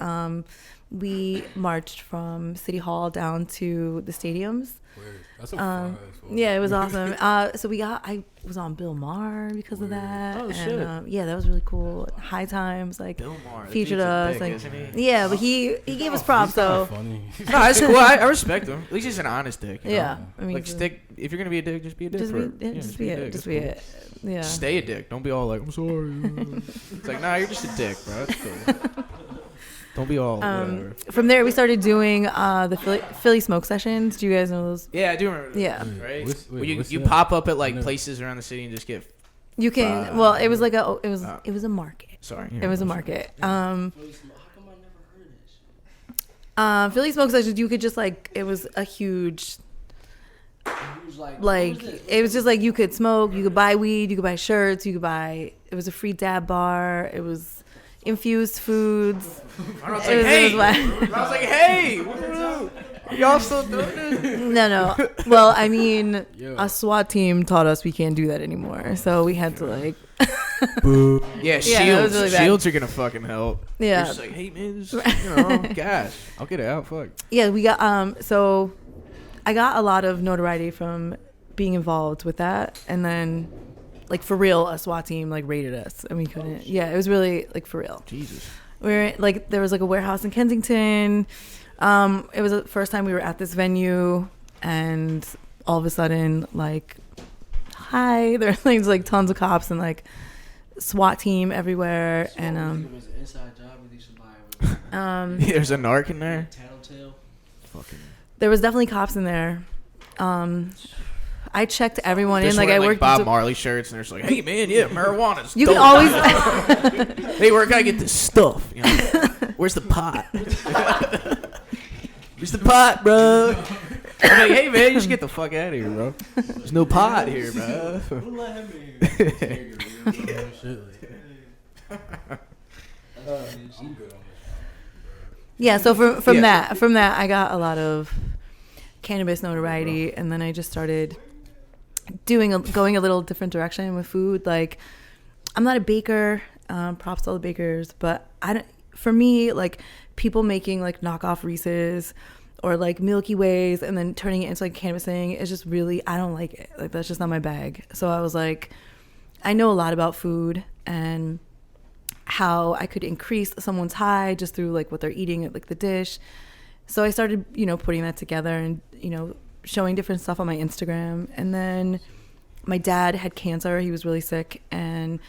We marched from City Hall down to the stadiums. Weird. That's so fun. Yeah, it was awesome. I was on Bill Maher because of that. Oh, and, shit. Yeah, that was really cool. High Times, like, Bill Maher. featured That us. dude's a Like, dick, isn't he? yeah, but he gave us props, so. Funny. No, it's cool. I respect him. At least he's an honest dick. You Yeah, know? I mean, like, stick. If you're gonna be a dick, just be a dick. just for be, it. yeah, just be a dick. it. Just It's be cool. it. Yeah. Stay a dick. Don't be all like, I'm sorry. It's like, nah, you're just a dick, bro. That's cool. Don't be all. Whatever. From there, we started doing the Philly smoke sessions. Do you guys know those? Yeah, I do remember. That. Yeah. Right. What's- Where wait, what's you that? pop up at like No. places around the city and just get. You can. Well, it was like it was a market. Sorry. It was a market. How come I never heard of that shit? Philly smoke sessions. You could just like it was a huge. He was like Like what was this? it was just like you could smoke, you could buy weed, you could buy shirts, you could buy. It was a free dab bar. It was infused foods. I was It like, was- hey. it was I was like, hey. What y'all still doing this? No. Well, I mean, Yo. a SWAT team taught us we can't do that anymore, so we had to like. Yeah, Yeah, that shields. was really bad. Shields are gonna fucking help. Yeah. You're just like, hey man, just, gosh, I'll get it out. Fuck. Yeah, we got so I got a lot of notoriety from being involved with that, and then like for real, a SWAT team like raided us, and we couldn't. Yeah, it was really like for real. Jesus. We were like there was like a warehouse in Kensington. It was the first time we were at this venue, and all of a sudden, like, hi, there's like tons of cops and like SWAT team everywhere, So and it was an inside job with these somebody There's a narc in there. tattletale. Fucking. there was definitely cops in there. I checked everyone They're in, like I wearing, worked. Bob Marley shirts, and they're just like, hey man, yeah, marijuana's. You dope. can always. Hey, where can I get this stuff? You know? Where's the pot? Where's the pot, bro? I'm like, hey man, you should get the fuck out of here, bro. There's no pot here, bro. Who let him in here? Shit, like, I'm good on Yeah, so from Yeah. that I got a lot of cannabis notoriety, and then I just started going a little different direction with food. Like, I'm not a baker, props to all the bakers, but for me, like, people making like knockoff Reese's or like Milky Ways and then turning it into like a cannabis thing is just really, I don't like it. Like, that's just not my bag. So I was like, I know a lot about food and how I could increase someone's high just through like what they're eating at like the dish. So I started, putting that together and, showing different stuff on my Instagram. And then my dad had cancer. He was really sick. And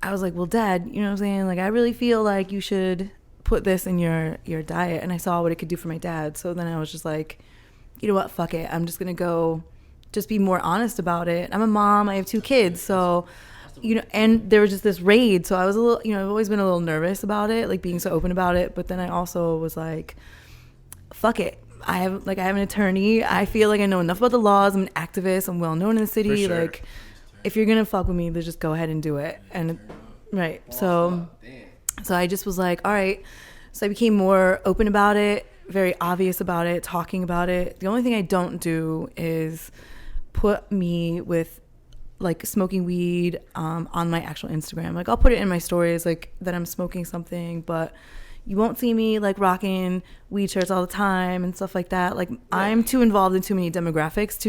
I was like, well, Dad, you know what I'm saying? Like, I really feel like you should put this in your diet. And I saw what it could do for my dad. So then I was just like, you know what? Fuck it. I'm just going to go just be more honest about it. I'm a mom. I have 2 kids. So, and there was just this raid. So I was a little, I've always been a little nervous about it, like being so open about it. But then I also was like, fuck it. I have an attorney. I feel like I know enough about the laws. I'm an activist. I'm well known in the city. For sure. Like, if you're gonna fuck with me, then just go ahead and do it. And right. So I just was like, all right. So I became more open about it, very obvious about it, talking about it. The only thing I don't do is put me with like smoking weed on my actual Instagram. Like, I'll put it in my stories like that I'm smoking something, but you won't see me like rocking weed shirts all the time and stuff like that. Like I'm too involved in too many demographics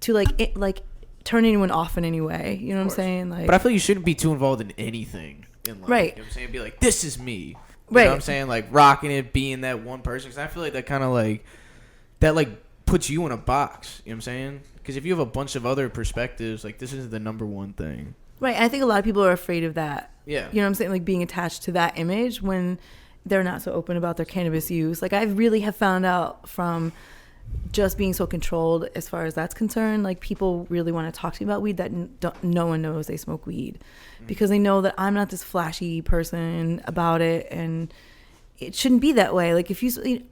to like turn anyone off in any way. You know what I'm saying? Like, but I feel you shouldn't be too involved in anything in life. Right. You know what I'm saying? Be like, this is me. You Right. know what I'm saying? Like rocking it, being that one person. Because I feel like that kind of like puts you in a box. You know what I'm saying? Because if you have a bunch of other perspectives, like this isn't the number one thing. right. I think a lot of people are afraid of that. Yeah. You know what I'm saying? Like being attached to that image when they're not so open about their cannabis use. Like I really have found out from just being so controlled as far as that's concerned, like people really want to talk to me about weed that no one knows they smoke weed because they know that I'm not this flashy person about it, and it shouldn't be that way. Like if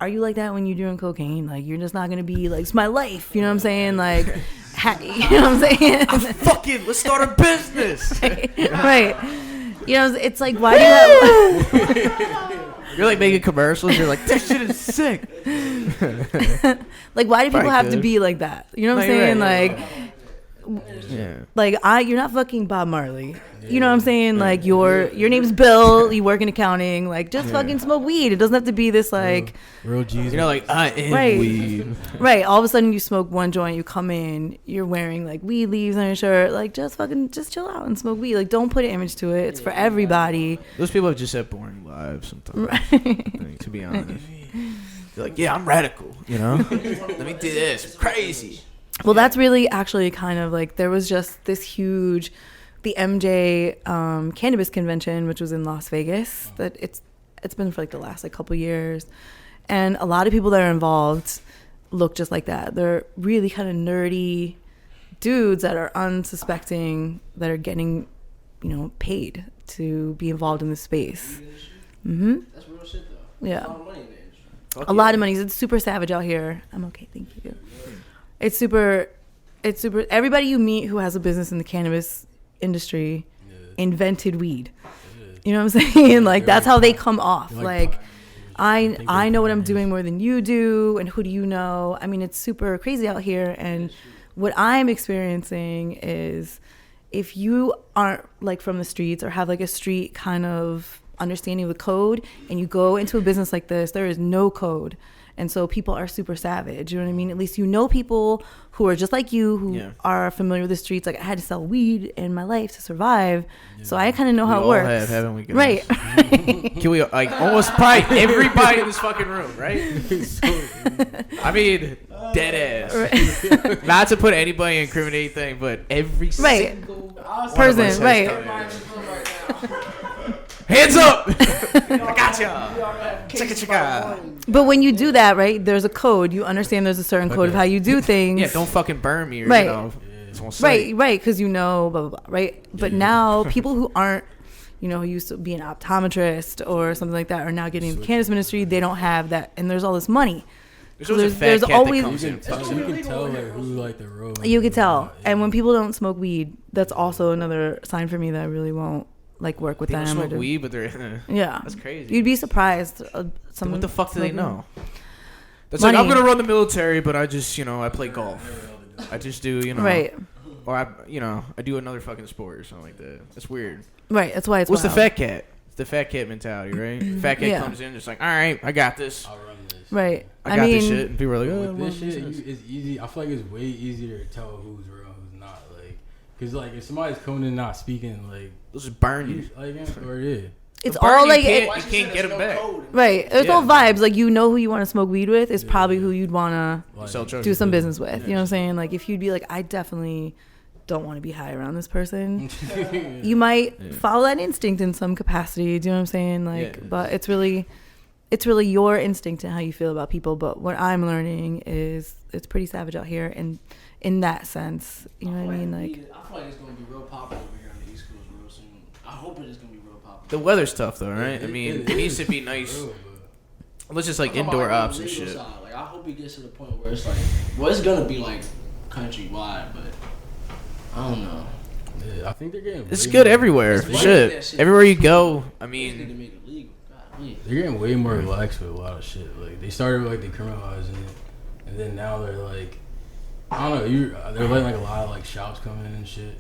are you like that when you're doing cocaine? Like you're just not going to be like, it's my life. You know what I'm saying? Like, you know what I'm saying? Fucking, let's start a business. Right. You know, it's like, why do you have... You're like making commercials. You're like, this shit is sick. Like, why do people have to good. be like that? You know what I'm No, you're saying? right. Yeah. Like, you're not fucking Bob Marley. You know what I'm saying? Like, your name's Bill. You work in accounting. Like, just fucking smoke weed. It doesn't have to be this like real Jesus. You know, like I am Right. weed. right. All of a sudden, you smoke one joint. You come in. You're wearing like weed leaves on your shirt. Like, just chill out and smoke weed. Like, don't put an image to it. It's for everybody. Those people have just had boring lives sometimes. Right. Like, to be honest, they're like, yeah, I'm radical. You know, let me do this. I'm crazy. Well, that's really actually kind of like there was just this huge, the MJ Cannabis convention, which was in Las Vegas. That it's been for like the last like couple years, and a lot of people that are involved look just like that. They're really kind of nerdy dudes that are unsuspecting that are getting, paid to be involved in this space. Mm-hmm. That's real shit though. Yeah. A lot of money in the industry. A lot of money. It's super savage out here. I'm okay, thank you. It's super. Everybody you meet who has a business in the cannabis industry invented weed. You know what I'm saying? Like that's how they come off. Like I know what I'm doing more than you do, and who do you know? I mean, it's super crazy out here, and what I'm experiencing is if you aren't like from the streets or have like a street kind of understanding of the code, and you go into a business like this, there is no code. And so people are super savage. You know what I mean? At least you know people who are just like you, who are familiar with the streets. Like I had to sell weed in my life to survive, so I kind of know how it works. Have, haven't we? Guys? Right. Can we like almost probably everybody in this fucking room, right? I mean, dead ass. Right. Not to put anybody in incriminating thing, but every single person, right? Hands up! I gotcha. Chicka. But when you do that, right, there's a code. You understand there's a certain code of how you do things. Yeah, don't fucking burn me, or, right? Right, because blah blah blah, right? But now people who aren't, who used to be an optometrist or something like that, are now getting in the cannabis industry. They don't have that, and there's all this money. There's always you can tell like who like the road. You can tell, and when people don't smoke weed, that's also another sign for me that I really won't like work with them. Smoke weed, but they're that's crazy. You'd be surprised. What the fuck do they know? That's money. like, I'm gonna run the military, but I just I play golf. I just do right. Or I do another fucking sport or something like that. That's weird. Right. That's why it's. What's wild. the fat cat? It's the fat cat mentality, right? Fat cat comes in, just like, all right, I got this. I'll run this. Right. I got this shit. And people are like, oh, with this shit, it's easy. I feel like it's way easier to tell who's real and who's not. Like, because like if somebody's coming in not speaking, like they'll just burn you. Like, or yeah. It's all like you can't get them back. Right. There's no vibes. Like who you want to smoke weed with is probably who you'd want to do some business with. You know what I'm saying? Like if you'd be like, I definitely don't want to be high around this person. You might follow that instinct in some capacity. Do you know what I'm saying? Like, but it's really your instinct and how you feel about people. But what I'm learning is it's pretty savage out here, and in that sense, you know what I mean? Like, I feel like it's gonna be real popular over here on the East Coast real soon. I hope it is gonna be real popular. The weather's tough though, right? I mean, it needs to be nice. Let's just like indoor ops and shit. Side. Like I hope it gets to the point where it's like, well, it's gonna be like countrywide, but I don't know. Yeah, I think they're getting. It's good everywhere. Shit, everywhere you go. I mean, they're getting way more relaxed with a lot of shit. Like they started with, like decriminalizing it, and then now they're like, I don't know. They're letting like a lot of like shops come in and shit.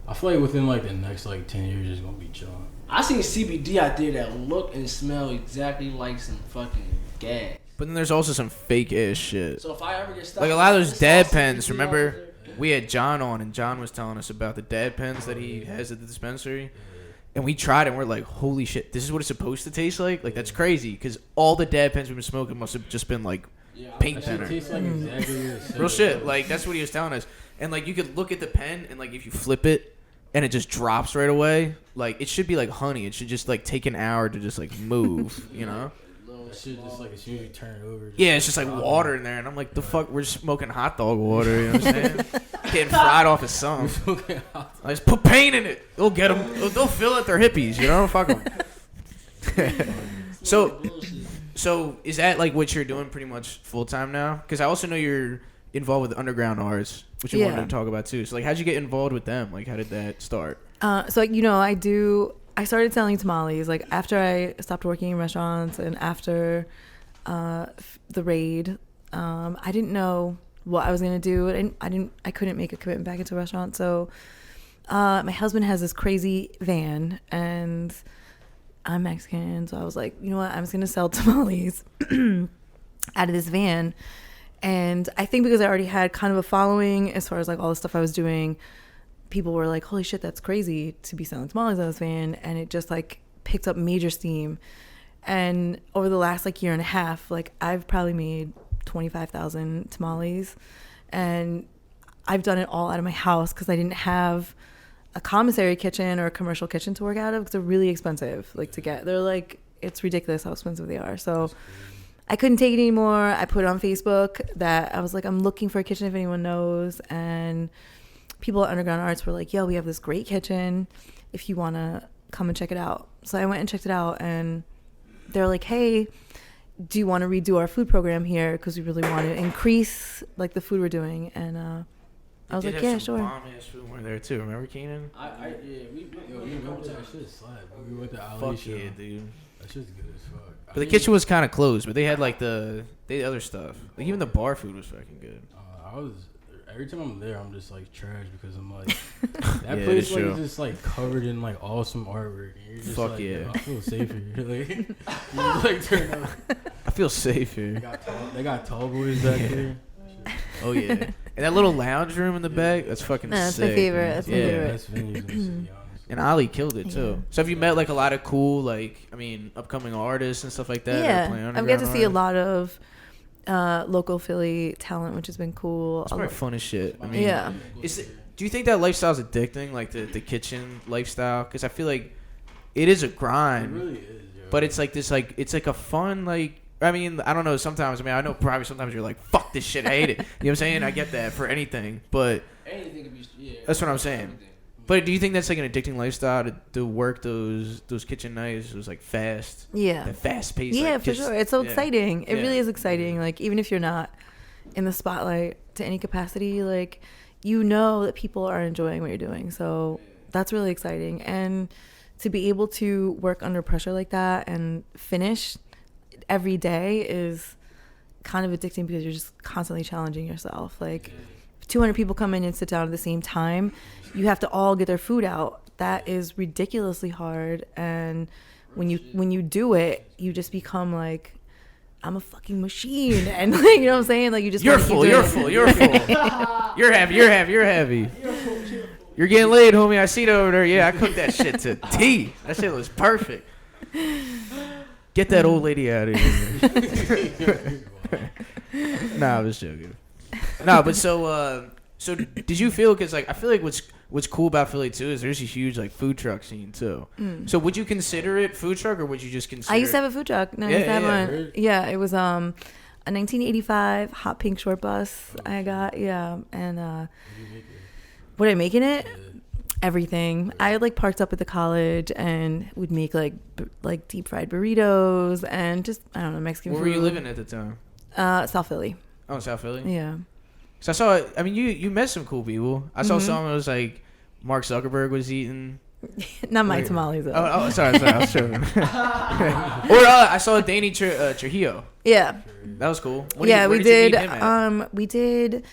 I feel like within like the next like 10 years, it's gonna be chilling. I seen CBD out there that look and smell exactly like some fucking gas. But then there's also some fake ass shit. So if I ever get stuck, Like a lot of those just dad saw pens. CBD Remember, out there. we had John on, and John was telling us about the dad pens that he has at the dispensary. And we tried it, and we're like, holy shit, this is what it's supposed to taste like? Like, that's crazy, because all the dad pens we've been smoking must have just been, like, paint That shit thinner. tastes like exactly the same. Real shit. Like, that's what he was telling us. And, like, you could look at the pen, and, like, if you flip it, and it just drops right away, like, it should be like honey. It should just, like, take an hour to just, like, move, you know? That shit just like as soon as you turn it over. Yeah, it's just like water in there, and I'm like, the fuck, we're smoking hot dog water, you know what I'm saying? Getting fried off of some. I just put paint in it. They'll get them. They'll feel it. They're hippies, you know? Fuck them. So is that like what you're doing pretty much full time now? Because I also know you're involved with underground arts, which I wanted to talk about too. So like, how'd you get involved with them? Like, how did that start? So like, I started selling tamales like after I stopped working in restaurants and after the raid. I didn't know what I was gonna do, and I couldn't make a commitment back into a restaurant. So my husband has this crazy van, and I'm Mexican, so I was like, you know what, I'm just gonna sell tamales out of this van. And I think because I already had kind of a following as far as like all the stuff I was doing, people were like, holy shit, that's crazy to be selling tamales out of this van. And it just like picked up major steam. And over the last like year and a half, like I've probably made 25,000 tamales, and I've done it all out of my house because I didn't have a commissary kitchen or a commercial kitchen to work out of, because they're really expensive like to get. They're like, it's ridiculous how expensive they are. So I couldn't take it anymore. I put it on Facebook that I was like, I'm looking for a kitchen if anyone knows. And people at Underground Arts were like, yo, we have this great kitchen if you want to come and check it out. So I went and checked it out, and they're like, hey, do you want to redo our food program here? Because we really want to increase like the food we're doing. And I was like, yeah, sure. Bomb ass food were there too. Remember, Keenan? We went to that shit slap. We went to Ali Fuck show. yeah, dude. That shit's good as fuck. But the kitchen was kind of closed, but they had like they had other stuff. Like even the bar food was fucking good. Every time I'm there, I'm just like trash because I'm like that Yeah, place that's like true. is just like covered in like awesome artwork. And you're just Fuck like, yeah. yo, I feel safer. Like you just, like turn up. I feel safe here. They got tall boys back there. Oh yeah, and that little lounge room in the back, that's fucking That's sick. my favorite. Man. That's my yeah. favorite. Best venues in the city, honestly. And Ali killed it too. Yeah. So have you met like a lot of cool, like upcoming artists and stuff like that? that are playing I've got to underground see a artists? lot of local Philly talent, which has been cool. It's probably fun as shit. I mean, Yeah. Do you think that lifestyle's addicting, like the kitchen lifestyle? Because I feel like it is a It grind, really is, yo. but it's like this, like it's like a fun, like I mean, I don't know. Sometimes, I know probably sometimes you're like, fuck this shit, I hate it. You know what I'm saying? I get that for anything, but Anything could be. Yeah. that's what I'm saying. Everything. But do you think that's like an addicting lifestyle to work those kitchen nights? It was like fast, Yeah. that fast pace. Yeah, like, for just- sure. It's so yeah. exciting. It Yeah. really is exciting. Like, even if you're not in the spotlight to any capacity, like, you know that people are enjoying what you're doing. So that's really exciting. And to be able to work under pressure like that and finish every day is kind of addicting because you're just constantly challenging yourself. Like, 200 people come in and sit down at the same time. You have to all get their food out. That is ridiculously hard. And when you do it, you just become like, I'm a fucking machine. And like, you know what I'm saying? Like, you just You're wanna keep full. doing You're it. full. You're full. You're heavy. You're heavy. You're heavy. You're getting laid, homie. I see it over there. Yeah, I cooked that shit to T. That shit was perfect. Get that old lady out of here. Nah, I was joking. Nah, but so did you feel? Because like I feel like what's cool about Philly too is there's a huge like food truck scene too. So would you consider it food truck or would you just consider? I used to have a food truck. No, I used to have one. Really? Yeah, it was a 1985 hot pink short bus I got. Yeah, and what I make in it? Everything. I like parked up at the college and would make like deep fried burritos and just I don't know Mexican Where food. were you living at the time? South Philly. Oh, South Philly. Yeah. So I saw. I mean, you met some cool people. I saw Mhm. someone that was like Mark Zuckerberg was eating. Not my Wait. tamales though. Oh, sorry, I was joking. Or I saw Danny Trujillo. Yeah. That was cool. Yeah, where we did you did. meet him at? We did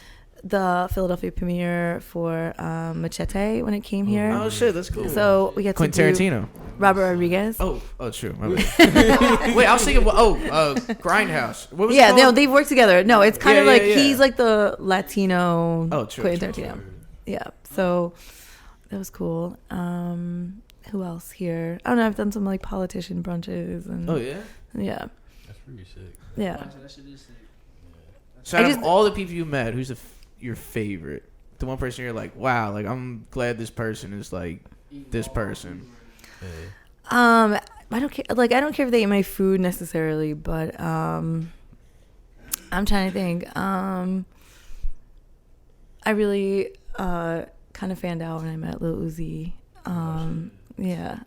the Philadelphia premiere for Machete when it came here. Oh shit, that's cool. So we got Quentin to do. Tarantino. Robert Rodriguez. Oh, true. My bad. Wait, I was thinking. Grindhouse. What was it Yeah, called? they've worked together. No, it's kind of Yeah, like yeah. he's like the Latino. Oh, true. Quentin Tarantino. Yeah, so that was cool. Who else here? I don't know. I've done some like politician brunches and. Oh yeah. Yeah. That's pretty sick. Yeah. That shit is sick. So out of all the people you met, who's your favorite? The one person you're like, wow, like I'm glad this person is like this person. I don't care. Like, I don't care if they eat my food necessarily, but I'm trying to think. I really kind of fanned out when I met Lil Uzi. Yeah.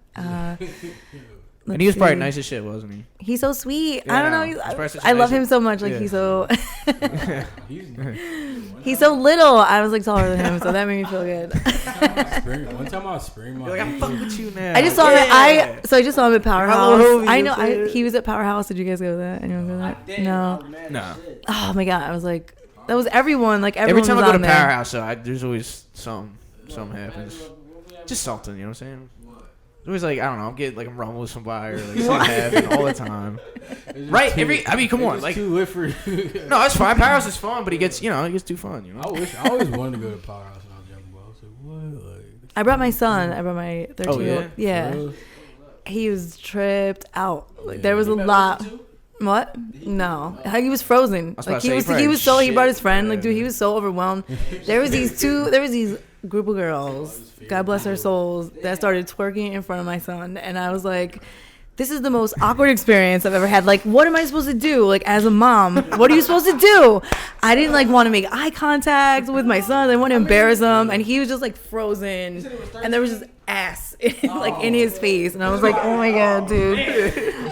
And he was probably nice as shit, wasn't he? He's so sweet. Yeah, I don't know. I love him so much. Like, he's so he's so little. I was like taller than him, so that made me feel good. One time I was spraying my. You're like, I fuck with you now. I just saw him. I just saw him at Powerhouse. Homie, I know. He was at Powerhouse. Did you guys go to that? Anyone go to that? No. No. Oh my god! I was like, that was everyone. Like Every everyone time was I go to on there. Powerhouse, there's always something happens. Just something, you know what I'm saying? It was like, I don't know, I'm rumbling with somebody or like something happen all the time. Right? Come on, like too lit for you. no, it's fine. Powerhouse is fun, but it gets too fun, you know. I always wanted to go to Powerhouse when I was young, but I was like, what? Like, I brought my son. I brought my 13-year-old. Yeah. For real? He was tripped out. Like there was a lot. What? No, he was frozen. Like he was so. He brought his friend. Like dude, he was so overwhelmed. There was these group of girls. God bless their souls. That started twerking in front of my son, and I was like, "This is the most awkward experience I've ever had. Like, what am I supposed to do? Like, as a mom, what are you supposed to do?" I didn't like want to make eye contact with my son. I didn't want to embarrass him, and he was just like frozen, and there was just ass in his face, and I was like, "Oh my god, dude!"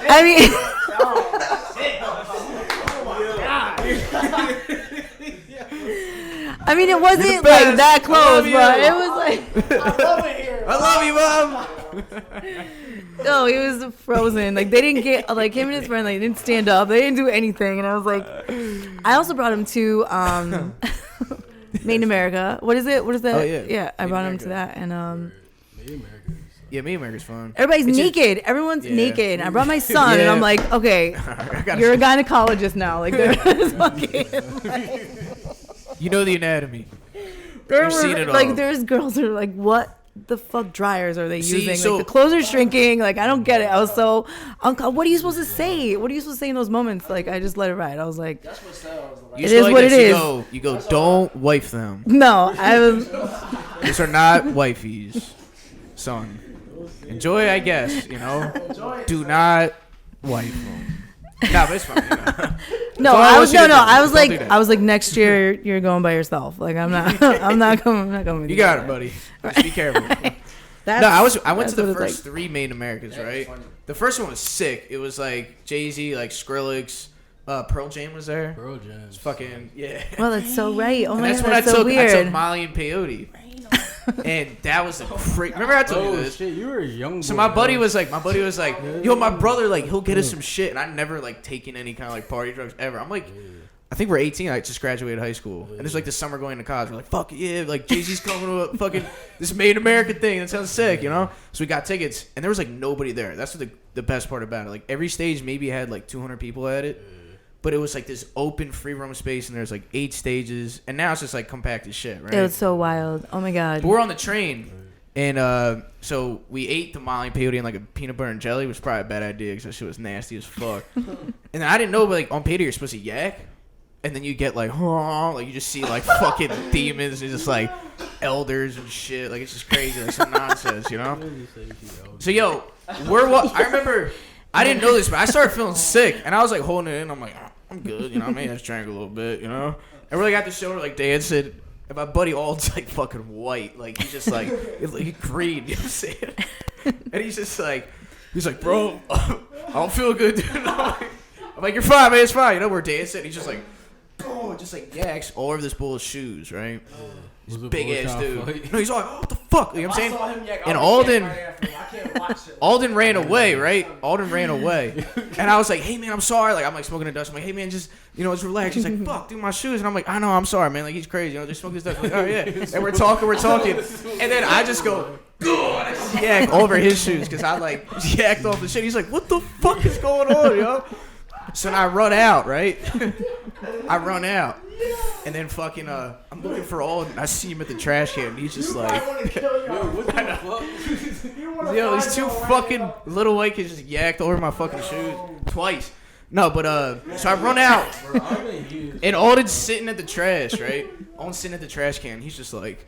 I mean. I mean, it wasn't like that close, but it was like. I love you, Mom. No, he was frozen. Like they didn't get like him and his friend. Like didn't stand up. They didn't do anything, and I was like, I also brought him to Made in America. What is it? What is that? Oh, yeah. Yeah, I Made in brought him America. to that, and Yeah, Made in America's fun. everybody's It's naked. Everyone's Yeah. naked. I brought my son, and Yeah. I'm like, okay, you're a gynecologist now. Like there's fucking. You know the anatomy. There You've were seen it all. like there's girls that are like, what the fuck dryers are they See, using? so- Like the clothes are shrinking. Like I don't get it. I was so what are you supposed to say? What are you supposed to say in those moments? Like I just let it ride. I was like, That's what sells. You It just is like what this, it you is. go, don't wife them. no, I was. These are not wifeys, son. Enjoy, I guess. You know, do not wife them. Nah, but it's fine. You know. No, all I I want was you to do. I was Don't do like that. next year you're going by yourself. Like I'm not coming with You got it, buddy. Just be careful. That's, No, I went to that's the what it's first 3 Made in Americas, right? The first one was sick. It was like Jay-Z, like Skrillex, Pearl Jam was there. Pearl Jam. It's fucking yeah. Well, that's so right. Oh And my that's god, when I that's so took weird. Molly and peyote. And that was a great. Remember I told you Oh this. shit, you were a young. So boy, my buddy man. was like, yo, my brother, like, he'll get us some shit, and I never like taken any kind of like party drugs ever. I'm like, I think we're 18. I just graduated high school, and it's like the summer going to college. We're like, fuck yeah, like Jay-Z's coming to a fucking this Made in America thing. That sounds sick, you know. So we got tickets, and there was like nobody there. That's what the best part about it. Like every stage maybe had like 200 people at it. But it was like this open free roam space, and there's like 8 stages, and now it's just like compact as shit, right? It was so wild. Oh my god. But we're on the train, and so we ate the Molly and peyote and like a peanut butter and jelly, which was probably a bad idea because that shit was nasty as fuck. And then I didn't know, but like on peyote you're supposed to yak, and then you get like you just see like fucking demons and just like elders and shit, like it's just crazy, like some nonsense, you know? So yo, I remember. I didn't know this, but I started feeling sick, and I was like holding it in. I'm like, I'm good, you know. I may have just drank a little bit, you know. And we're like at the show, like Dan said, and my buddy Ald's like fucking white, like he's just like green, you know what I'm saying? And he's like, bro, I don't feel good, dude. I'm like, you're fine, man, it's fine, you know. We're dancing, he's just like, oh, just like yaks all over this bull's shoes, right? This big ass dude. No, he's all like, oh, what the fuck? You know what I'm saying? And Alden ran away, right? Alden ran away. And I was like, hey, man, I'm sorry. Like, I'm like smoking a dust. I'm like, hey, man, just, you know, just relax. He's like, fuck, dude, my shoes. And I'm like, I know, I'm sorry, man. Like, he's crazy. You know, just smoke this dust. I'm like, oh, yeah. And we're talking. And then I just go, God, I just yacked over his shoes because I like yacked off the shit. He's like, what the fuck is going on, yo? So then I run out, right? I run out. And then fucking, I'm looking for all, and I see him at the trash can. And he's just like, yo, these two fucking little white kids just yacked over my fucking shoes twice. No, but, so I run out. And Alden's sitting at the trash, right? Alden's sitting at the trash can. He's just like,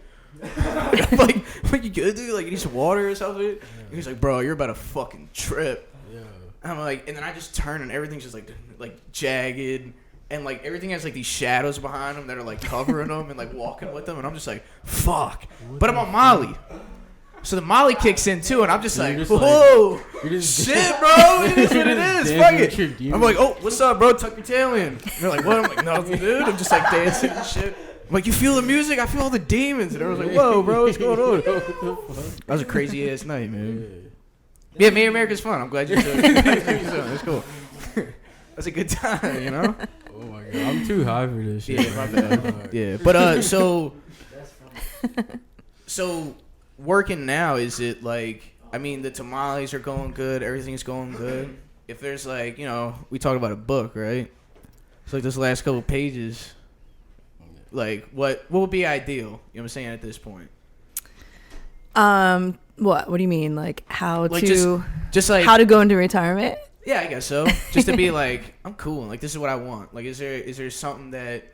like, what you good, dude? Like, you need some water or something? And he's like, bro, you're about to fucking trip. And I'm like, and then I just turn and everything's just like jagged. And, like, everything has, like, these shadows behind them that are, like, covering them and, like, walking with them. And I'm just like, fuck. But I'm on Molly. So the Molly kicks in, too. And I'm just like, whoa. Shit, bro. It is what it is. Fuck it. I'm like, oh, what's up, bro? Tuck your tail in. And they're like, what? I'm like, nothing, dude. I'm just, like, dancing and shit. I'm like, you feel the music? I feel all the demons. And I was like, whoa, bro. What's going on? That was a crazy-ass night, man. Yeah, Made America's fun. I'm glad you took it. That's cool. That's a good time, you know? Oh my god, I'm too high for this shit. Yeah, my bad. Yeah, but so working now, is it like, I mean, the tamales are going good, everything's going good. If there's like, you know, we talked about a book, right? So like this last couple pages, like what would be ideal? You know what I'm saying at this point? What do you mean? Like how like to just like how to go into retirement? Yeah, I guess so. Just to be like, I'm cool. Like, this is what I want. Like, is there something that,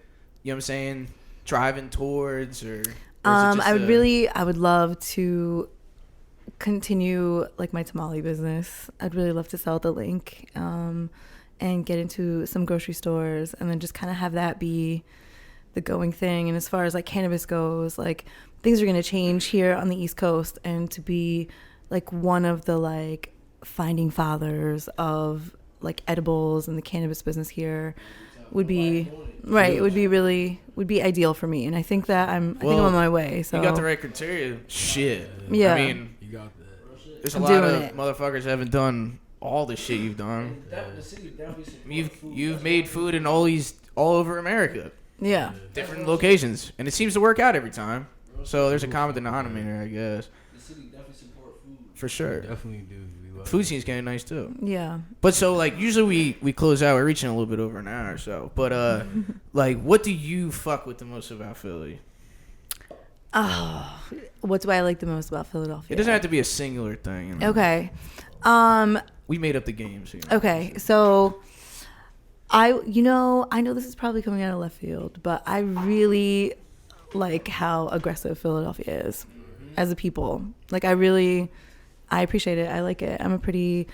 you know what I'm saying, driving towards, or I would love to continue, like, my tamale business. I'd really love to sell at the link, and get into some grocery stores, and then just kind of have that be the going thing. And as far as, like, cannabis goes, like, things are going to change here on the East Coast, and to be, like, one of the, like, finding fathers of like edibles and the cannabis business here would be right. It would be ideal for me, and I think that I think I'm on my way. So you got the right criteria. Shit. Yeah. I mean, you got that. There's a lot of motherfuckers haven't done all the shit you've done. You've made food in all over America. Yeah. Different locations, and it seems to work out every time. So there's a common denominator, I guess. The city definitely support food. For sure. Definitely do. Food scene's getting nice too. Yeah. But so like usually we close out. We're reaching a little bit over an hour or so. But like, what do you fuck with the most about Philly? Oh, what do I like the most about Philadelphia? It doesn't have to be a singular thing. You know? Okay. We made up the games. You know? Okay. So I know this is probably coming out of left field, but I really like how aggressive Philadelphia is as a people. Like I appreciate it. I like it. I'm a pretty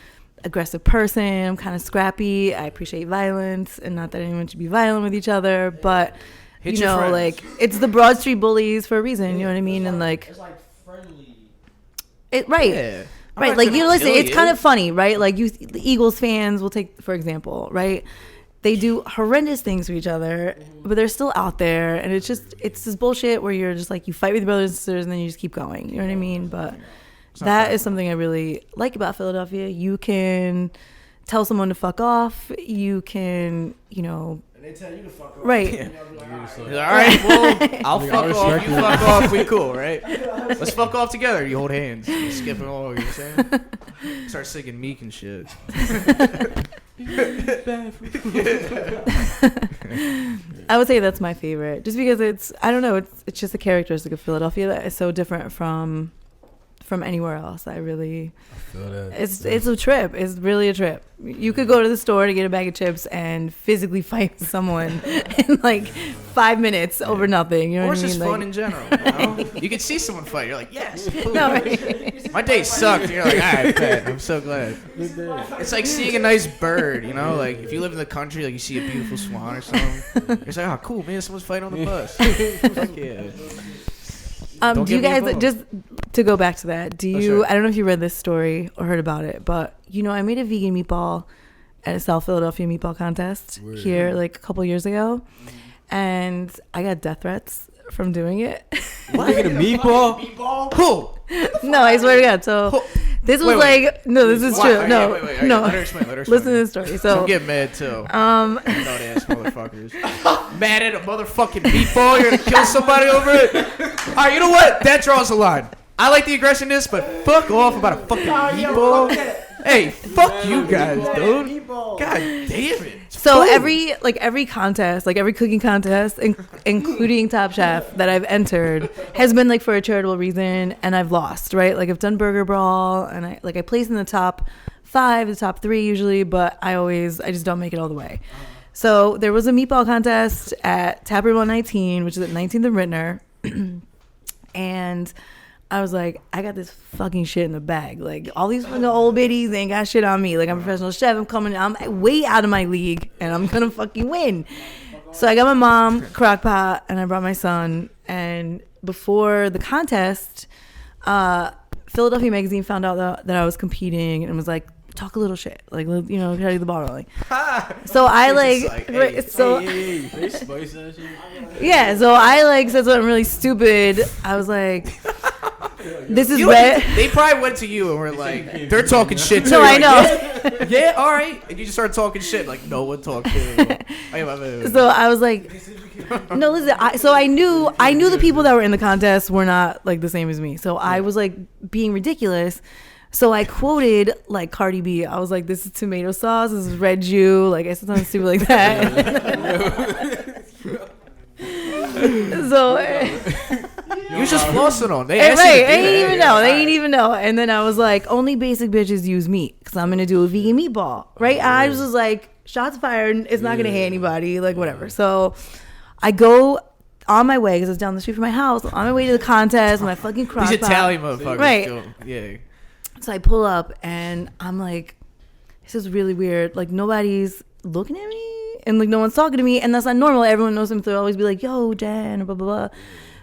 aggressive person. I'm kind of scrappy. I appreciate violence, and not that anyone should be violent with each other, but you know, like it's the Broad Street bullies for a reason. You know what I mean? And like, it's like friendly. Right. Yeah. Right. Like, you listen, it's kind of funny, right? Like the Eagles fans will take, for example, right? They do horrendous things to each other, but they're still out there, and it's this bullshit where you're just like, you fight with your brothers and sisters, and then you just keep going. You know what I mean? But that is something I really like about Philadelphia. You can tell someone to fuck off. You can, you know. And they tell you to fuck off. Right. Yeah. All right, well, I'll fuck off. You fuck off. We cool, right? Let's fuck off together. You hold hands. You skip it all. You know what I'm saying? Start singing Meek and shit. I would say that's my favorite, just because it's it's just a characteristic of Philadelphia that is so different from anywhere else. I feel that. It's a trip. It's really a trip. You could go to the store to get a bag of chips and physically fight someone in like 5 minutes over nothing. You know what I mean? Or it's just fun in general. You know? You can see someone fight. You're like, yes. Cool. No, right? My day sucked. You're like, all right, bet. I'm so glad. It's like seeing a nice bird. You know, like if you live in the country, like you see a beautiful swan or something. It's like, oh, cool, man. Someone's fighting on the bus. Fuck yeah. Do you guys, just to go back to that, I don't know if you read this story or heard about it, but you know, I made a vegan meatball at a South Philadelphia meatball contest here like a couple years ago, and I got death threats from doing it. What? You get a meatball? Who? No, I swear to God. So this was this is true. No. Let her explain. Listen to this story. So don't get mad too. Nut ass motherfuckers. Mad at a motherfucking meatball? You're gonna kill somebody over it? All right, you know what? That draws a line. I like the aggressiveness, but fuck off about a fucking meatball. Hey, fuck you guys, dude. God damn it. So every contest, like every cooking contest, including Top Chef that I've entered, has been like for a charitable reason, and I've lost, right? Like I've done Burger Brawl, and I place in the top 5, the top 3 usually, but I just don't make it all the way. So there was a meatball contest at Taproom 119, which is at 19th and Rittner, and I was like, I got this fucking shit in the bag. Like, all these fucking old biddies ain't got shit on me. Like, I'm a professional chef. I'm way out of my league, and I'm gonna fucking win. So I got my mom crock pot, and I brought my son. And before the contest, Philadelphia Magazine found out that I was competing, and was like, talk a little shit, like, you know, try to get the ball rolling. So I so I like said something really stupid. I was like, this is red. They probably went to you and were like, they're talking shit too. No, I like, know. Yeah, all right. And you just started talking shit like no one talked to. So I was like, no, listen. I knew the people that were in the contest were not like the same as me. So I was like being ridiculous. So I quoted like Cardi B. I was like, this is tomato sauce. This is red jus. Like I said something stupid like that. So you was just flossing on. They ain't even know. And then I was like, only basic bitches use meat because I'm gonna do a vegan meatball, right? I was just like, shots fired. It's not gonna hit anybody. Like whatever. So I go on my way because it's down the street from my house. On my way to the contest, my fucking crock pot. These Italian motherfuckers, right? Yeah. So I pull up and I'm like, this is really weird. Like nobody's looking at me and like no one's talking to me, and that's not normal. Everyone knows him to always be like, yo, Jen, or blah blah blah.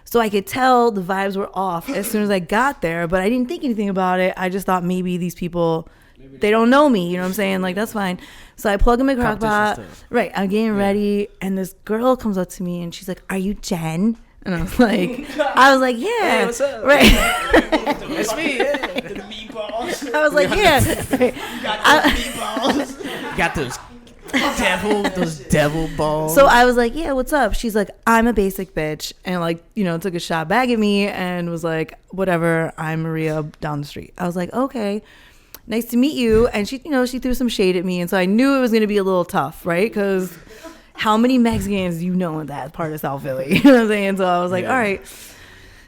So I could tell the vibes were off as soon as I got there, but I didn't think anything about it. I just thought maybe these people, they don't know me. You know what I'm saying? Like, that's fine. So I plug in my crock pot. Right. I'm getting ready. And this girl comes up to me and she's like, are you Jen? And I was like, yeah. Hey, what's up? Right. That's me. Yeah. The meatballs. I was like, yeah. You got those meatballs. You got those devil balls. So I was like, yeah, what's up? She's like, I'm a basic bitch. And like, you know, took a shot back at me and was like, whatever, I'm Maria down the street. I was like, okay, nice to meet you. And she, you know, she threw some shade at me. And so I knew it was going to be a little tough, right? Because how many Mexicans do you know in that part of South Philly? You know what I'm saying? So I was like, all right.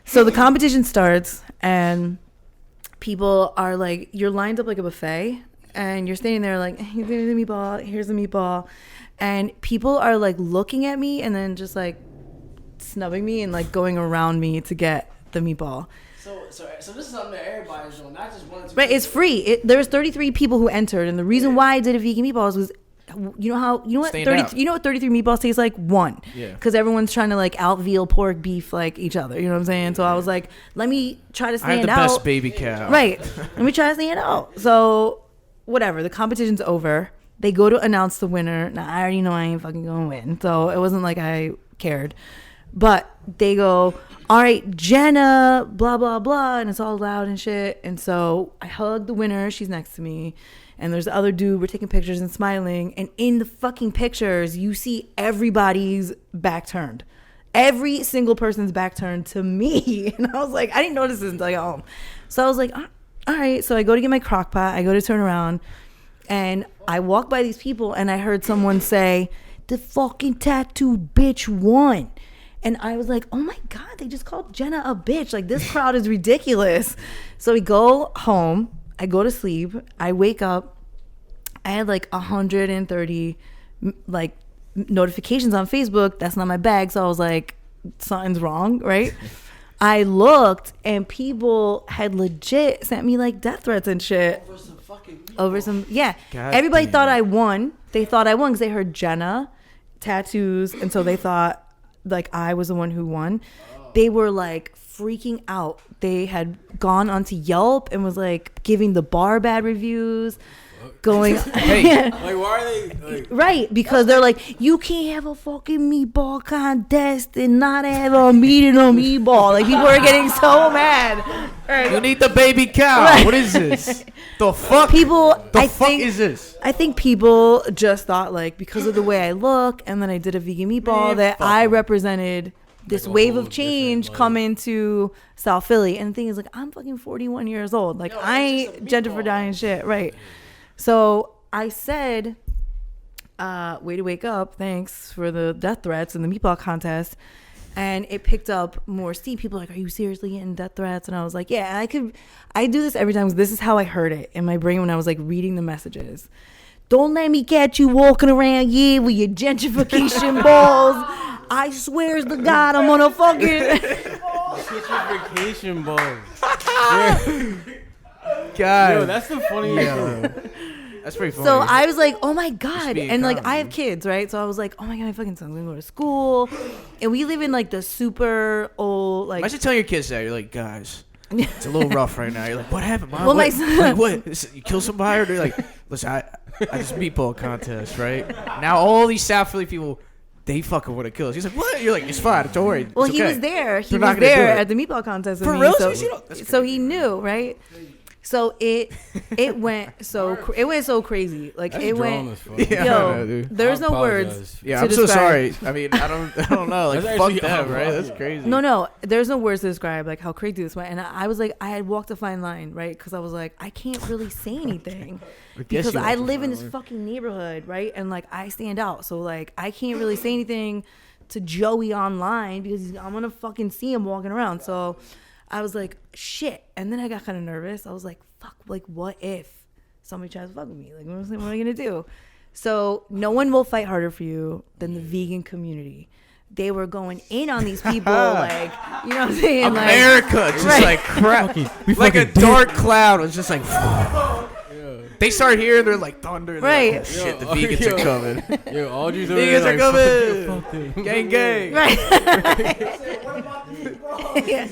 So the competition starts and people are like, you're lined up like a buffet. And you're standing there like, here's the meatball. And people are like looking at me and then just like snubbing me and like going around me to get the meatball. So this is something that everybody's doing, not just one or two. Right, it's free. There's 33 people who entered, and the reason why I did a vegan meatballs was, you know what 33 meatballs taste like? One. Yeah. Because everyone's trying to like out veal, pork, beef like each other. You know what I'm saying? So I was like, let me try to stand out. I have the best baby cow. Right. Let me try to stand out. So whatever, the competition's over. They go to announce the winner. Now, I already know I ain't fucking gonna win, so it wasn't like I cared. But they go, all right, Jenna, blah, blah, blah, and it's all loud and shit. And so I hug the winner. She's next to me. And there's the other dude. We're taking pictures and smiling. And in the fucking pictures, you see everybody's back turned. Every single person's back turned to me. And I was like, I didn't notice this until I got home. So I was like, all right, so I go to get my crock pot. I go to turn around, and I walk by these people, and I heard someone say, the fucking tattooed bitch won. And I was like, oh, my God, they just called Jenna a bitch. Like, this crowd is ridiculous. So we go home. I go to sleep. I wake up. I had, like, 130, like, notifications on Facebook. That's not my bag. So I was like, something's wrong, right? I looked and people had legit sent me like death threats and shit. Over some yeah. God Everybody thought I won. They thought I won because they heard Jenna, tattoos, and so they thought like I was the one who won. They were like freaking out. They had gone onto Yelp and was like giving the bar bad reviews. Going hey, like why are they like, right, because they're like, you can't have a fucking meatball contest and not have a meat and a meatball. Like people are getting so mad. Right. You need the baby cow. Right. What is this? The fuck? Is this? I think people just thought like because of the way I look and then I did a vegan meatball that I represented this Like a wave whole of change different, come into South Philly. And the thing is, like, I'm fucking 41 years old. Like, Yo, I it's just ain't a gentrified meatball. shit. Right. So I said, way to wake up. Thanks for the death threats and the meatball contest. And it picked up more steam. People were like, are you seriously getting death threats? And I was like, yeah. And I do this every time, 'cause this is how I heard it in my brain when I was like reading the messages. Don't let me catch you walking around here with your gentrification balls. I swears to God, I'm gonna fucking. Vacation balls. God. Yo, that's the funniest thing. That's pretty funny. So I was like, oh my God. being And like, calm, I have dude. kids, right? So I was like, oh my God, my fucking son's gonna go to school. And we live in like the super old, like. Imagine telling your kids that. You're like, guys, it's a little rough right now. You're like, what happened, Mom? Well, my what? son- Like, what? You kill somebody? Or they're like, listen, I just meatball contest, right? Now all these South Philly people, they fucking want to kill us. He's like, what? You're like, it's fine. Don't worry. Well, it's he okay. was there. He They're not was gonna do there it. at the meatball contest with For me. real? So, So you don't- that's so crazy. he knew, right? So it went so crazy. Like That's it drawn went. as fuck. Yeah, I Yo, know, dude. there's I no words. apologize. Yeah, to I'm so describe. sorry. I mean, I don't know. Like, That's fuck actually them, right? That's unbelievable. crazy. No, there's no words to describe like how crazy this went. And I was like, I had walked a fine line, right? Because I was like, I can't really say anything guess because you I walked a live in fine this line. fucking neighborhood, right? And like I stand out, so like I can't really say anything to Joey online because I'm gonna fucking see him walking around. So I was like, shit. And then I got kind of nervous. I was like, fuck, like what if somebody tries to fuck with me? Like, what am I gonna do? So no one will fight harder for you than the vegan community. They were going in on these people, like, you know what I'm saying? America, just Right. like crap. we Like a fucking dark cloud was just like. They start hearing, they're like thunder. And Right. Like, oh, shit, the Yo, vegans yo. are coming. Yo, Audrey's Niggas over are there coming. like, fuck them. Gang, gang. Right. What about the meatballs? Yeah.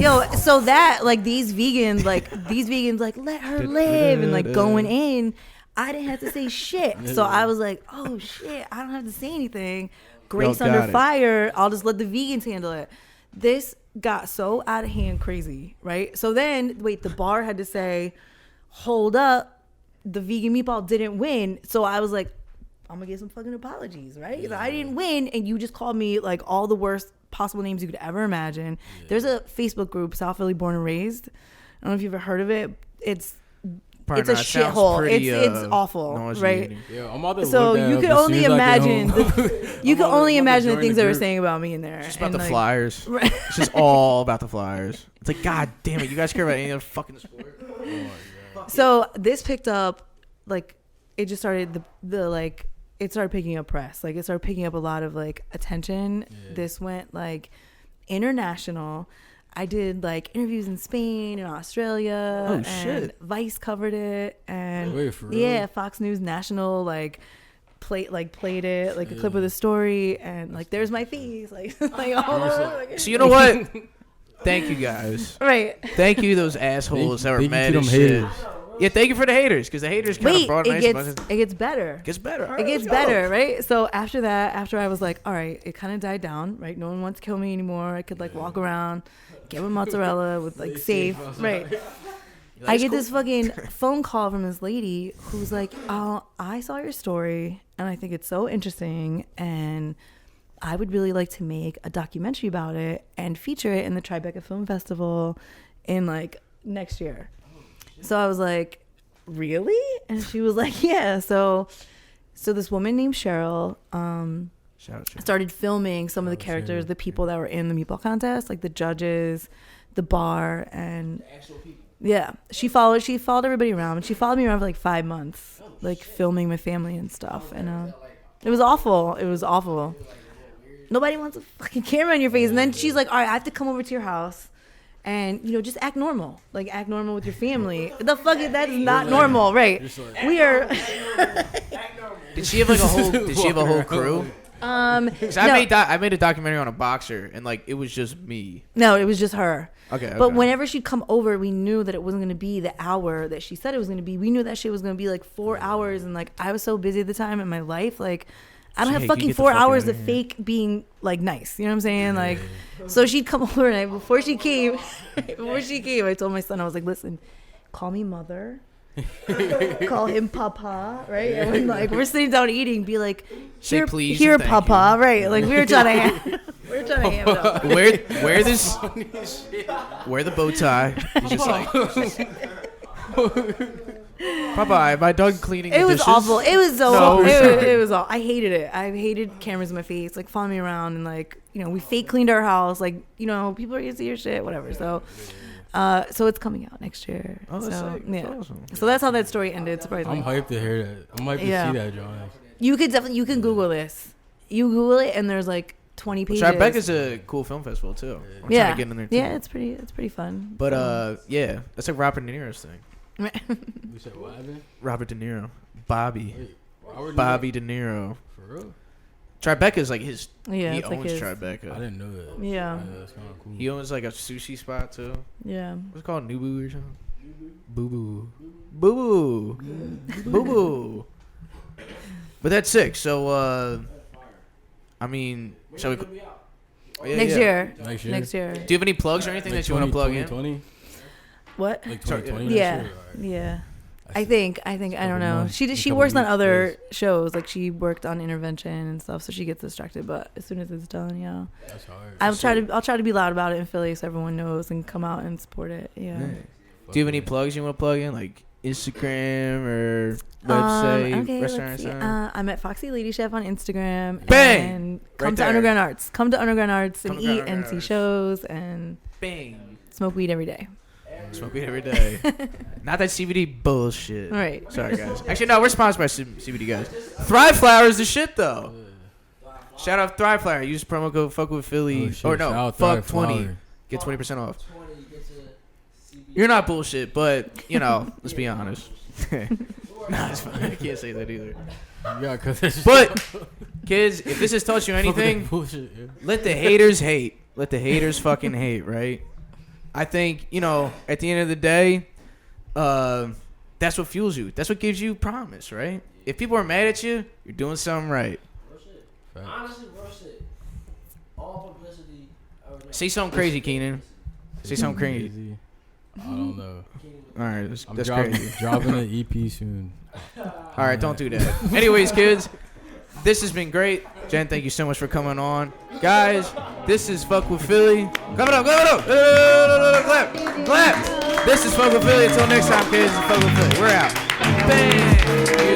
Yo, so that like these vegans like let her live and like going in, I didn't have to say shit. So I was like, oh shit, I don't have to say anything. Grace got under it. fire. I'll just let the vegans handle it. This got so out of hand crazy, right? So then wait, the bar had to say, hold up, the vegan meatball didn't win. So I was like, I'm gonna get some fucking apologies, right? 'Cause I didn't win, and you just called me like all the worst possible names you could ever imagine. There's a Facebook group, South Philly Born and Raised. I don't know if you've ever heard of it. It's Probably it's a not. Sounds shithole. pretty, It's awful, right? nauseating. Yeah, I'm about to So look that you up could as only soon as I get imagine home. you can I'm only about to imagine the join things the they were group. saying about me in there. It's about And, the like, Flyers. Right. It's just all about the Flyers. It's like, God damn it, you guys care about any other fucking sport? So this picked up, like, it just started the like, it started picking up press. Like, it started picking up a lot of like attention. Yeah. This went like international. I did like interviews in Spain and Australia. Oh, and shit. Vice covered it, and Wait, for real? yeah, Fox News National played it like a clip of the story, and like there's my face, like like all over. Like, So you know what? Thank you guys. right. Thank you, those assholes that were thank you mad to as them shit. haters. Yeah, thank you for the haters, because the haters kind of Wait, brought a nice bunch of- it gets better. It gets better. All It right, gets let's go. better, right? So after that, after I was like, all right, it kind of died down, right? No one wants to kill me anymore. I could like walk around, get my mozzarella with like safe, right? I get this fucking phone call from this lady who's like, oh, I saw your story and I think it's so interesting and I would really like to make a documentary about it and feature it in the Tribeca Film Festival in like next year. So I was like, really? And she was like, yeah. So this woman named Cheryl Shout out. started filming some of the characters, the people that were in the meatball contest, like the judges, the bar, and Actual people. yeah, she followed everybody around, and she followed me around for like 5 months, like filming my family and stuff, and it was awful. It was awful. Nobody wants a fucking camera in your face, and then she's like, all right, I have to come over to your house. And, you know, just act normal. Like, act normal with your family. The fuck is that is not normal, right? We are... Did she have like a whole? Did she have a whole crew? 'Cause no, I made a documentary on a boxer, and like it was just me. no, it was just her. Okay. But whenever she'd come over, we knew that it wasn't going to be the hour that she said it was going to be. We knew that shit was going to be like 4 hours. And like, I was so busy at the time in my life. Like, I don't Hey, have you fucking get the 4 fuck hours outta to here. fake being like nice. You know what I'm saying? Like, so she'd come over and before she came, I told my son, I was like, listen, call me mother. call him Papa, right? And when like we're sitting down eating, be like, Say here, please here, and thank Papa, right? Like we were trying to, we're trying to ham it up. Wear this. Wear the bow tie. He's just like. Bye-bye. Am I done cleaning It the was dishes? awful. It was so. No, it was all. I hated it. I hated cameras in my face, like following me around, and like we fake cleaned our house. Like people are gonna see your shit, whatever. So, so it's coming out next year. Oh, that's so sick. yeah. That's awesome. So that's how that story ended. Surprisingly, I'm hyped to hear that. I'm hyped to see that, John. You can Google this. You Google it, and there's like 20 pages. Tribeca's a cool film festival too. I'm trying to get in there too. Yeah, it's pretty fun. But so. yeah, that's like Robert De Niro's thing. You said what happened? Robert De Niro, Bobby, Wait, Robert Bobby De Niro. For real? Tribeca's like his. Yeah, he it's owns like his. Tribeca. I didn't know that. Yeah. That's kind of cool. He owns like a sushi spot too. Yeah. What's it called? Nubu or something? Boo boo. Boo boo. Boo boo. But that's sick. So I mean, shall we? Oh, yeah, Next yeah. year. Next year. Do you have any plugs or anything that you want to plug in? 2020? What? Like Sorry, 2020? Yeah. Next year? All right. Yeah. I see. think I don't know. months, She couple works on weeks, other days. shows. Like she worked on intervention and stuff, so she gets distracted. But as soon as it's done, yeah, That's hard. I'll try to be loud about it in Philly so everyone knows and come out and support it. Yeah. Do you have any plugs you want to plug in, like Instagram or website, Okay, restaurant? let's see. Restaurant? I'm at Foxy Lady Chef on Instagram. Bang! And Right come to there. Underground Arts. Come to Underground Arts Come and to eat Underground and see Arts. shows and Bang. smoke weed every day. Smoke weed every day. Not that CBD bullshit. All right. Sorry, guys. Actually, no, we're sponsored by CBD, guys. Thrive Flower is the shit, though. Shout out Thrive Flower. Use promo code Fuck with Philly. Oh, shit. Or no, Shout out Fuck Thrive 20. Flower. Get 20% off. You're not bullshit, but, let's be honest. Nah, it's fine. I can't say that either. Yeah, cause But, kids, if this has taught you anything, bullshit, yeah. let the haters hate. Let the haters fucking hate, right? I think, at the end of the day, that's what fuels you. That's what gives you promise, right? If people are mad at you, you're doing something right. Honestly, bro, shit. All publicity. Say something crazy, Keenan. Say something crazy. I don't know. All right, that's I'm crazy. dropping an EP soon. All right, don't do that. Anyways, kids, this has been great. Jen, thank you so much for coming on. Guys, this is Fuck with Philly. Clap it up, clap it up. Clap, clap. This is Fuck with Philly. Until next time, kids, it's Fuck with Philly. We're out. Bang.